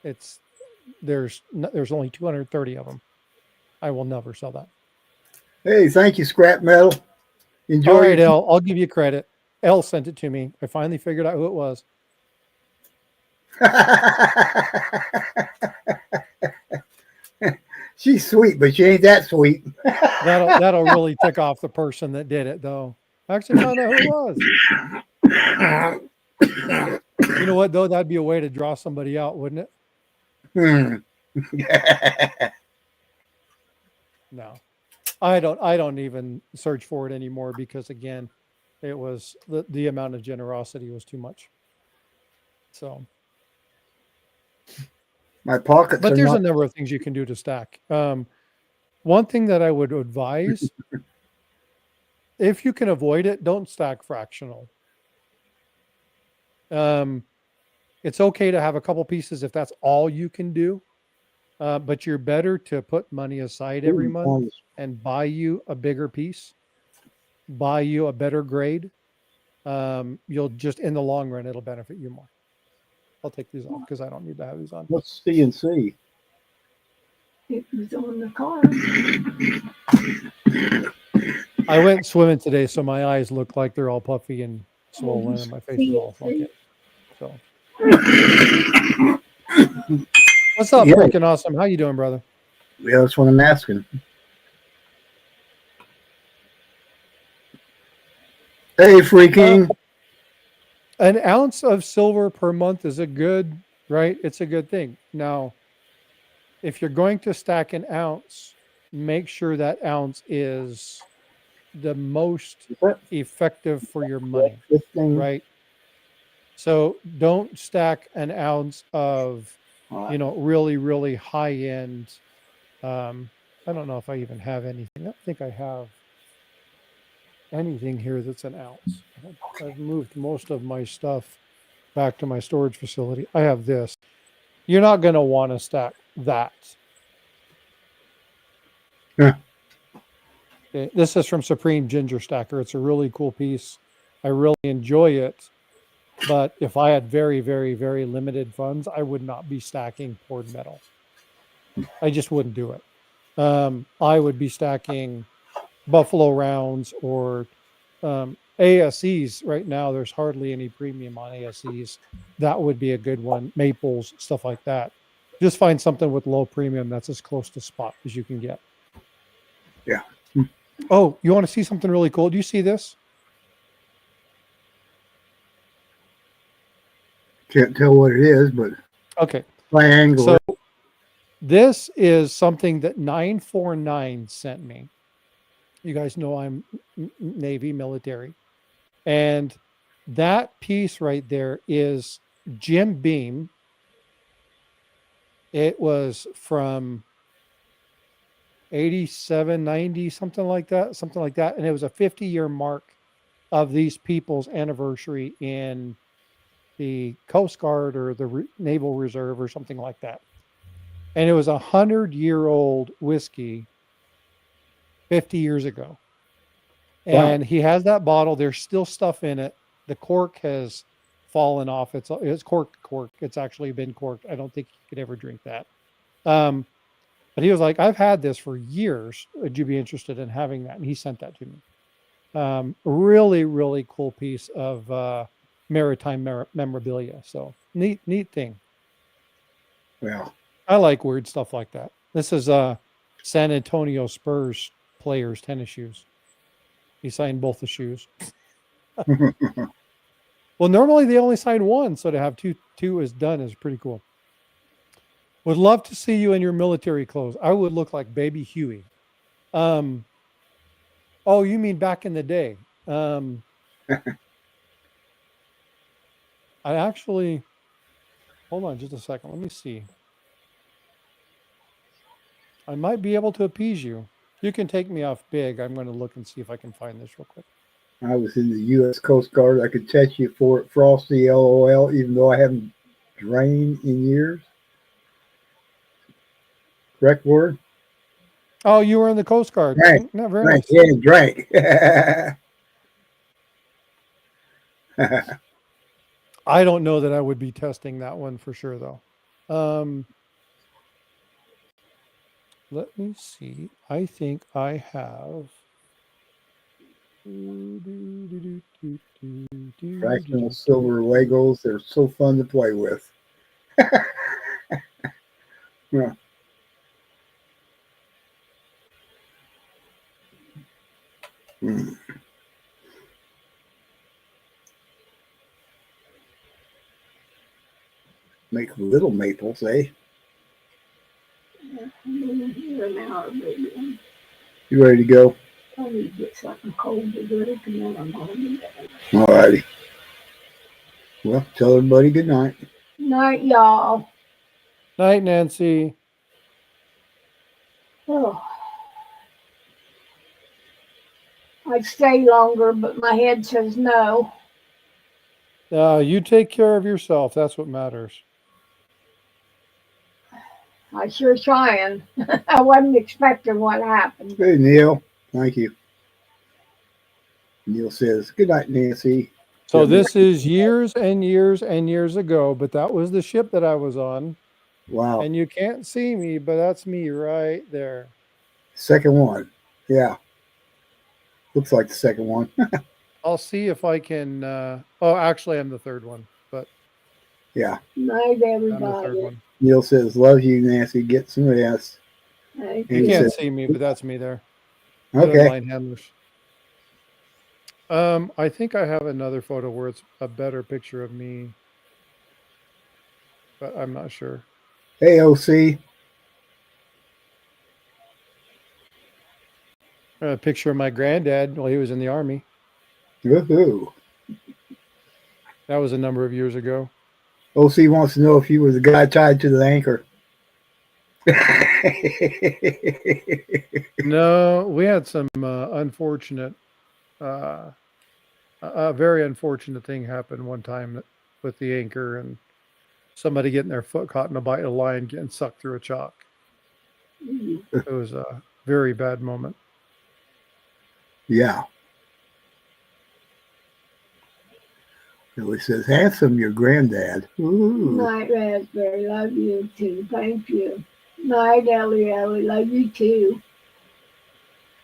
it. There's only 230 of them. I will never sell that. Hey, thank you, Scrap Metal. Enjoy. All right, Elle, I'll give you credit. Elle sent it to me. I finally figured out who it was. She's sweet, but she ain't that sweet. That'll really tick off the person that did it, though. I actually found out who it was. You know what, though? That'd be a way to draw somebody out, wouldn't it? No, I don't even search for it anymore because, again, it was the amount of generosity was too much. So, my pockets. But there's a number of things you can do to stack. One thing that I would advise, if you can avoid it, don't stack fractional. It's okay to have a couple pieces if that's all you can do, but you're better to put money aside every month and buy you a bigger piece, buy you a better grade. You'll just, in the long run, it'll benefit you more. I'll take these off because I don't need to have these on. What's CNC? It was on the car. I went swimming today, so my eyes look like they're all puffy and swollen, and my face is all funky. So, what's up, freaking awesome? How you doing, brother? Yeah, that's what I'm asking. Hey, freaking. An ounce of silver per month is right? It's a good thing. Now, if you're going to stack an ounce, make sure that ounce is the most effective for your money, right? So don't stack an ounce of, really, really high end. I don't know if I even have anything. I don't think I have anything here that's an ounce. I've moved most of my stuff back to my storage facility. I have this. You're not going to want to stack that. Yeah. Okay, this is from Supreme Ginger Stacker. It's a really cool piece. I really enjoy it. But if I had very, very, very limited funds, I would not be stacking poured metal. I just wouldn't do it. I would be stacking Buffalo rounds or ASEs. Right now, there's hardly any premium on ASEs. That would be a good one. Maples, stuff like that. Just find something with low premium that's as close to spot as you can get. Yeah. Oh, you want to see something really cool? Do you see this? Can't tell what it is, but Okay. triangular. So this is something that 949 sent me. You guys know I'm Navy military. And that piece right there is Jim Beam. It was from 87, 90, something like that. And it was a 50-year mark of these people's anniversary in the Coast Guard or the Naval Reserve or something like that. And it was 100-year-old whiskey 50 years ago. Wow. And he has that bottle. There's still stuff in it. The cork has fallen off. It's cork. It's actually been corked. I don't think he could ever drink that. But he was like, I've had this for years. Would you be interested in having that? And he sent that to me. Really, really cool piece of maritime memorabilia. So neat thing. Well, I like weird stuff like that. This is San Antonio Spurs players' tennis shoes. He signed both the shoes. Well, normally they only sign one, so to have two is done is pretty cool. Would love to see you in your military clothes. I would look like Baby Huey. Oh, you mean back in the day? I actually, hold on just a second. Let me see. I might be able to appease you. You can take me off big. I'm going to look and see if I can find this real quick. I was in the U.S. Coast Guard. I could test you for it, Frosty, LOL, even though I haven't drained in years. Correct word? Oh, you were in the Coast Guard. Right. Not very Drank, nice. yeah, drank. I don't know that I would be testing that one for sure, though. Let me see. I think I have. Fractional silver Legos. They're so fun to play with. Yeah. Make little maples, eh? I'm here now, baby. You ready to go? I need to get something cold to drink, and then I'm home. All righty. Well, tell everybody good night. Night, y'all. Night, Nancy. Oh. I'd stay longer, but my head says no. You take care of yourself. That's what matters. I sure trying. I wasn't expecting what happened. Hey, Neil. Thank you. Neil says, good night, Nancy. So this is years and years and years ago, but that was the ship that I was on. Wow. And you can't see me, but that's me right there. Second one. Yeah. Looks like the second one. I'll see if I can. Oh, actually, I'm the third one, but Night, I'm the third everybody. one. Neil says, love you, Nancy. Get some rest. Thank You He can't said- see me, but that's me there. Good Okay. line handlers. I think I have another photo where it's a better picture of me, but I'm not sure. Hey, OC. A picture of my granddad while he was in the Army. Woohoo. That was a number of years ago. OC wants to know if you were the guy tied to the anchor. No, we had some unfortunate, a very unfortunate thing happen one time with the anchor and somebody getting their foot caught in a bite of line, getting sucked through a chalk. you. It was a very bad moment. Yeah. Billy says, handsome, your granddad. Ooh. Night, Raspberry. Love you too. Thank you. Night, Ellie. Love you too.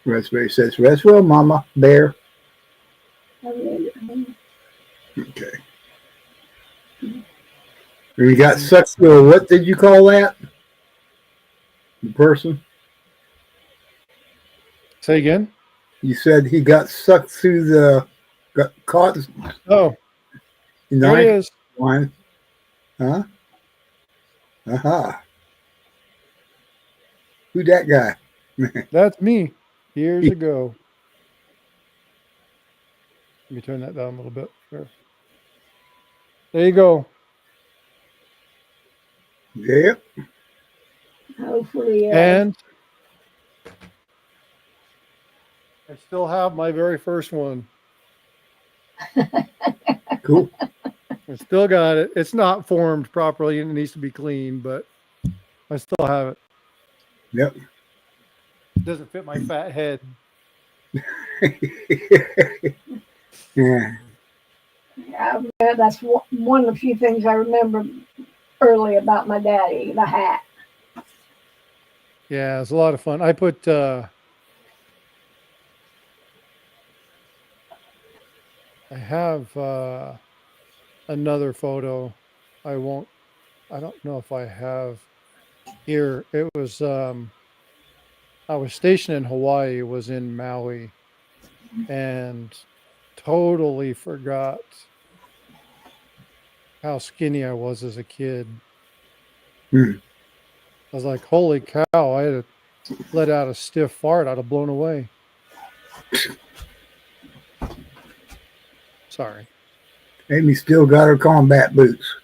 Raspberry says, rest well, Mama Bear. I read it. Okay. You got sucked through, what did you call that? The person? Say again? You said he got sucked through got caught Oh, in there it the is. line. Huh? Aha. Who's that guy? That's me years ago. Let me turn that down a little bit. There you go. Yep. Hopefully, And I still have my very first one. Cool. I still got it. It's not formed properly and it needs to be cleaned, but I still have it. Yep. It doesn't fit my fat head. Yeah. that's one of the few things I remember early about my daddy, the hat. Yeah, it's a lot of fun. I put I have another photo. I don't know if I have here. It was I was stationed in Hawaii, it was in Maui, and totally forgot how skinny I was as a kid. Hmm. I was like, holy cow, I had to let out a stiff fart, I'd have blown away. Sorry. Amy still got her combat boots.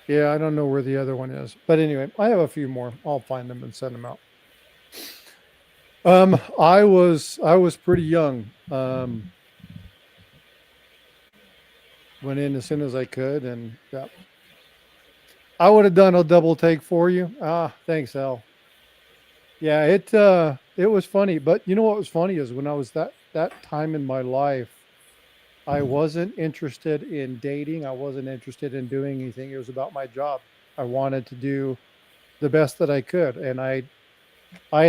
Yeah, I don't know where the other one is. But anyway, I have a few more. I'll find them and send them out. I was pretty young. Went in as soon as I could, and yeah. I would have done a double take for you. Ah, thanks, Al. Yeah, it was funny, but you know what was funny is when I was that time in my life, I wasn't interested in dating. I wasn't interested in doing anything. It was about my job. I wanted to do the best that I could, and I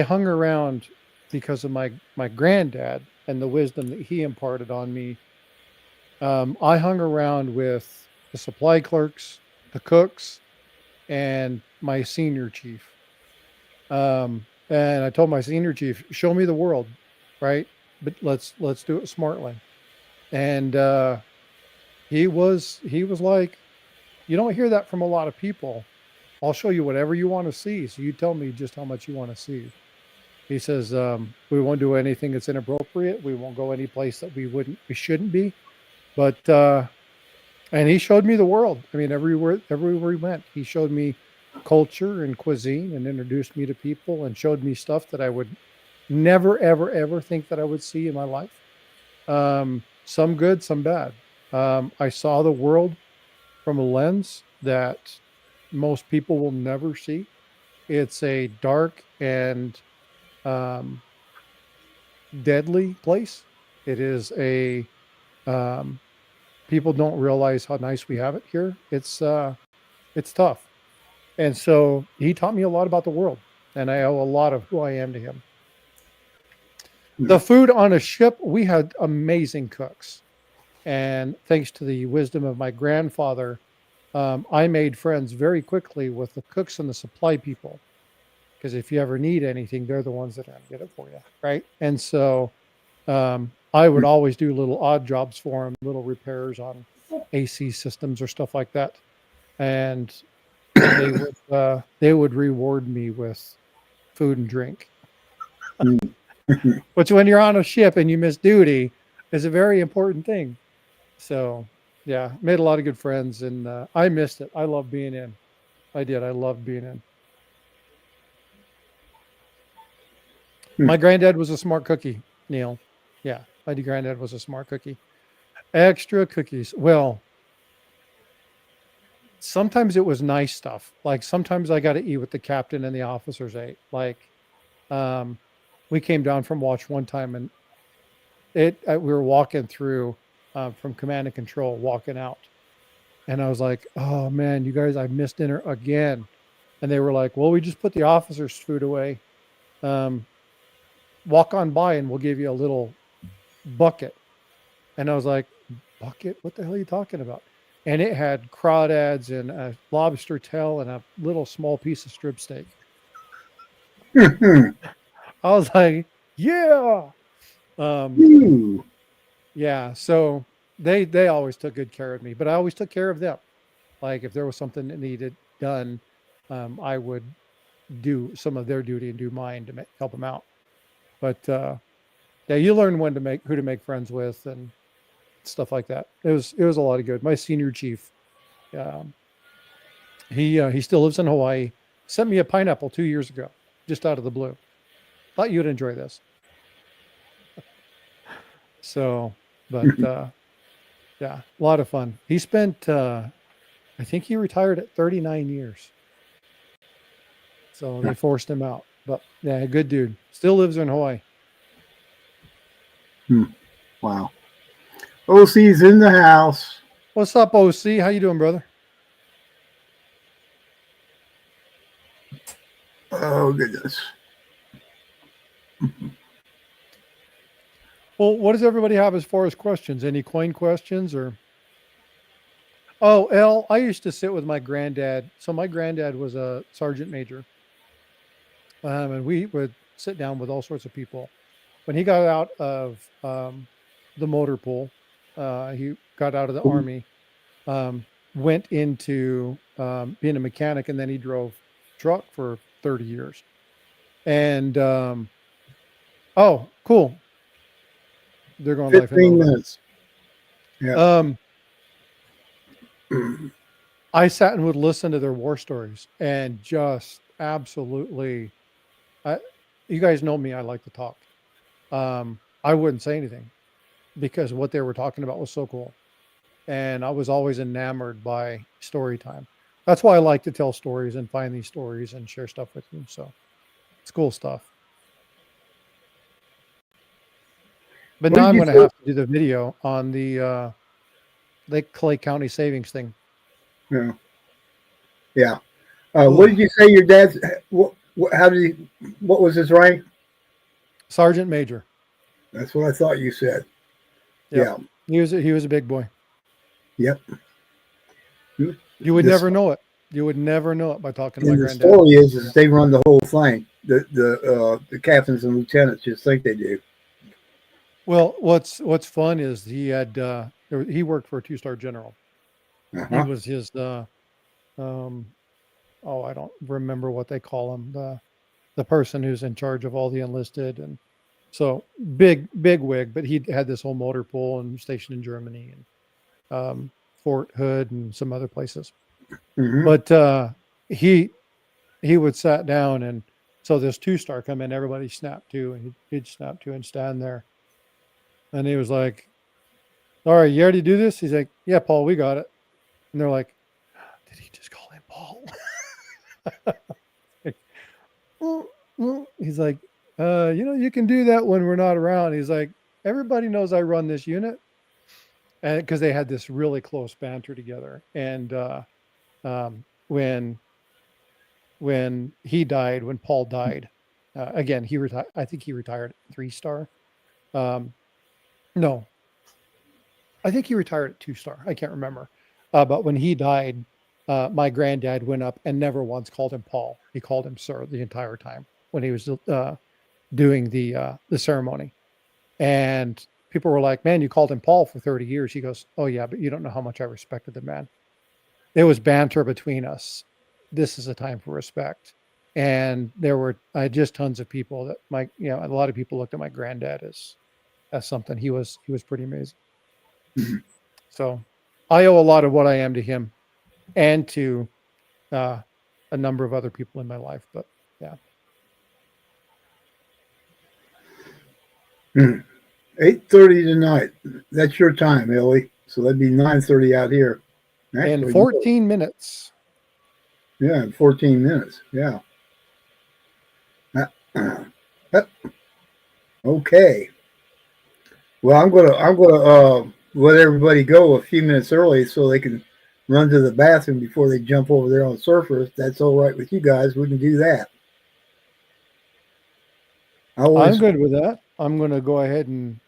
hung around because of my granddad and the wisdom that he imparted on me. I hung around with the supply clerks, the cooks, and my senior chief. And I told my senior chief, "Show me the world, right? But let's do it smartly." And he was like, "You don't hear that from a lot of people. I'll show you whatever you want to see. So you tell me just how much you want to see." He says, "We won't do anything that's inappropriate. We won't go any place that we shouldn't be." But and he showed me the world. I mean, everywhere he went, he showed me culture and cuisine and introduced me to people and showed me stuff that I would never, ever, ever think that I would see in my life. Some good, some bad. I saw the world from a lens that most people will never see. It's a dark and deadly place. It is a people don't realize how nice we have it here. It's tough. And so he taught me a lot about the world, and I owe a lot of who I am to him. The food on a ship, we had amazing cooks. And thanks to the wisdom of my grandfather, I made friends very quickly with the cooks and the supply people. Because if you ever need anything, they're the ones that are going to get it for you, right? And so I would always do little odd jobs for them, little repairs on AC systems or stuff like that. And they would reward me with food and drink. Which when you're on a ship and you miss duty is a very important thing. So yeah, made a lot of good friends, and I missed it. I love being in. I did. I loved being in. My granddad was a smart cookie, Neil. Yeah, my granddad was a smart cookie. Extra cookies. Well, sometimes it was nice stuff. Like sometimes I got to eat what the captain and the officers ate. Like we came down from watch one time, and we were walking through from command and control, walking out. And I was like, oh man, you guys, I missed dinner again. And they were like, well, we just put the officers' food away. Walk on by and we'll give you a little bucket. And I was like, bucket? What the hell are you talking about? And it had crawdads and a lobster tail and a little small piece of strip steak. I was like, yeah. Ooh. Yeah. So they always took good care of me, but I always took care of them. Like if there was something that needed done, I would do some of their duty and do mine to help them out. But yeah, you learn when to who to make friends with and stuff like that. It was a lot of good. My senior chief, um, he still lives in Hawaii. Sent me a pineapple 2 years ago, just out of the blue. Thought you'd enjoy this. So, but yeah, a lot of fun. He spent, I think he retired at 39 years. So they forced him out. But yeah, good dude. Still lives in Hawaii. Wow. OC's in the house. What's up, OC? How you doing, brother? Oh, goodness. Well, what does everybody have as far as questions? Any coin questions or? Oh, L, I used to sit with my granddad. So my granddad was a sergeant major. And we would sit down with all sorts of people. When he got out of the motor pool, he got out of the Army, went into being a mechanic, and then he drove truck for 30 years. And oh, cool. They're going live. 15 minutes. Yeah. I sat and would listen to their war stories and just absolutely, you guys know me, I like to talk. I wouldn't say anything because what they were talking about was so cool. And I was always enamored by story time. That's why I like to tell stories and find these stories and share stuff with you. So it's cool stuff. But now I'm going to have to do the video on the Lake Clay County savings thing. Yeah. Yeah. What did you say your dad's, what was his rank? Sergeant Major. That's what I thought you said. Yep. Yeah. He was a big boy. Yep. You would never know it. You would never know it by talking to my granddad. The story is they run the whole thing. The captains and lieutenants just think they do. Well, what's fun is he worked for a 2-star general. He was his I don't remember what they call him, the person who's in charge of all the enlisted, and so big wig, but he had this whole motor pool and stationed in Germany and Fort Hood and some other places. Mm-hmm. But he would sat down, and so this 2-star come in, everybody snapped to, and he'd snap to and stand there. And he was like, all right, you already do this? He's like, yeah, Paul, we got it. And they're like, did he just call him Paul? He's like, you can do that when we're not around. He's like, everybody knows I run this unit. And because they had this really close banter together. And when Paul died, again, he retired. I think he retired at 3-star. No, I think he retired at 2-star. I can't remember. But when he died, my granddad went up and never once called him Paul. He called him sir the entire time when he was doing the ceremony. And people were like, man, you called him Paul for 30 years. He goes, oh yeah, but you don't know how much I respected the man. There was banter between us. This is a time for respect. And there were just tons of people that a lot of people looked at my granddad as something. He was pretty amazing. Mm-hmm. So I owe a lot of what I am to him and to a number of other people in my life. But yeah. 8:30 tonight. That's your time, Ellie. So that'd be 9:30 out here. Actually, and 14 minutes. Yeah, 14 minutes. Yeah. Okay. Well, I'm gonna let everybody go a few minutes early so they can run to the bathroom before they jump over there on Surfer. If that's all right with you guys, we can do that. I'm good with that. I'm going to go ahead and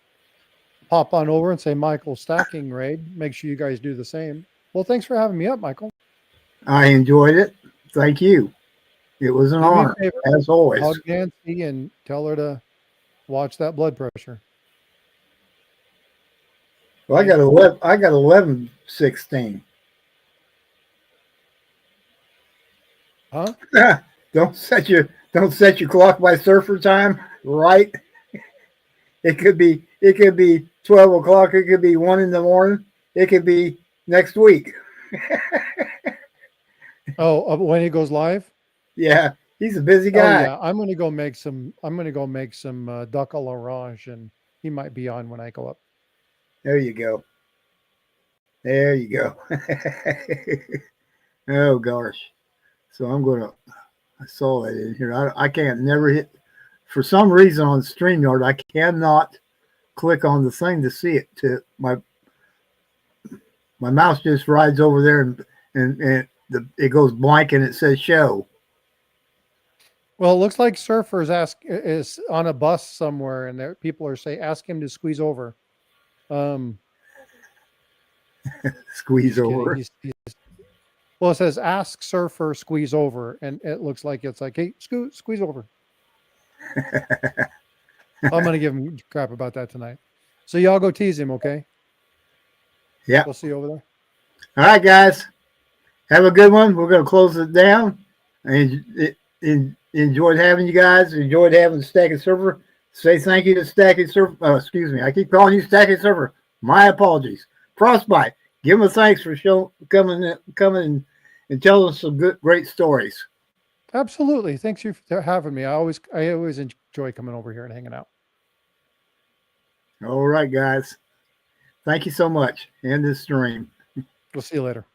pop on over and say Michael stacking raid. Make sure you guys do the same. Well, thanks for having me up, Michael. I enjoyed it. Thank you. It was an Do me a honor, favor, as always. hug Nancy and tell her to watch that blood pressure. Well, I got 11:16. Huh? Don't set your clock by surfer time, right? It could be 12 o'clock. It could be 1 in the morning. It could be next week. Oh, when he goes live? Yeah, he's a busy Oh guy. yeah, I'm gonna go make some duck à l'orange, and he might be on when I go up. There you go. There you go. Oh gosh. So I saw that in here. I can't never hit, for some reason on StreamYard, I cannot click on the thing to see it. To my mouse just rides over there and it goes blank and it says show. Well, it looks like Surfer's is on a bus somewhere, and there people are saying ask him to squeeze over. Squeeze Just kidding. over. Well, it says ask Surfer squeeze over, and it looks like it's like, hey, squeeze over. I'm gonna give him crap about that tonight. So y'all go tease him, okay? Yeah. We'll see you over there. All right, guys. Have a good one. We're going to close it down. Enjoyed having you guys. Enjoyed having Stack and Server. Say thank you to Stack and Server. Excuse me. I keep calling you Stack and Server. My apologies. Frostbite. Give them a thanks for coming and telling us some great stories. Absolutely. Thanks you for having me. I always enjoy coming over here and hanging out. All right, guys. Thank you so much. End this stream. We'll see you later.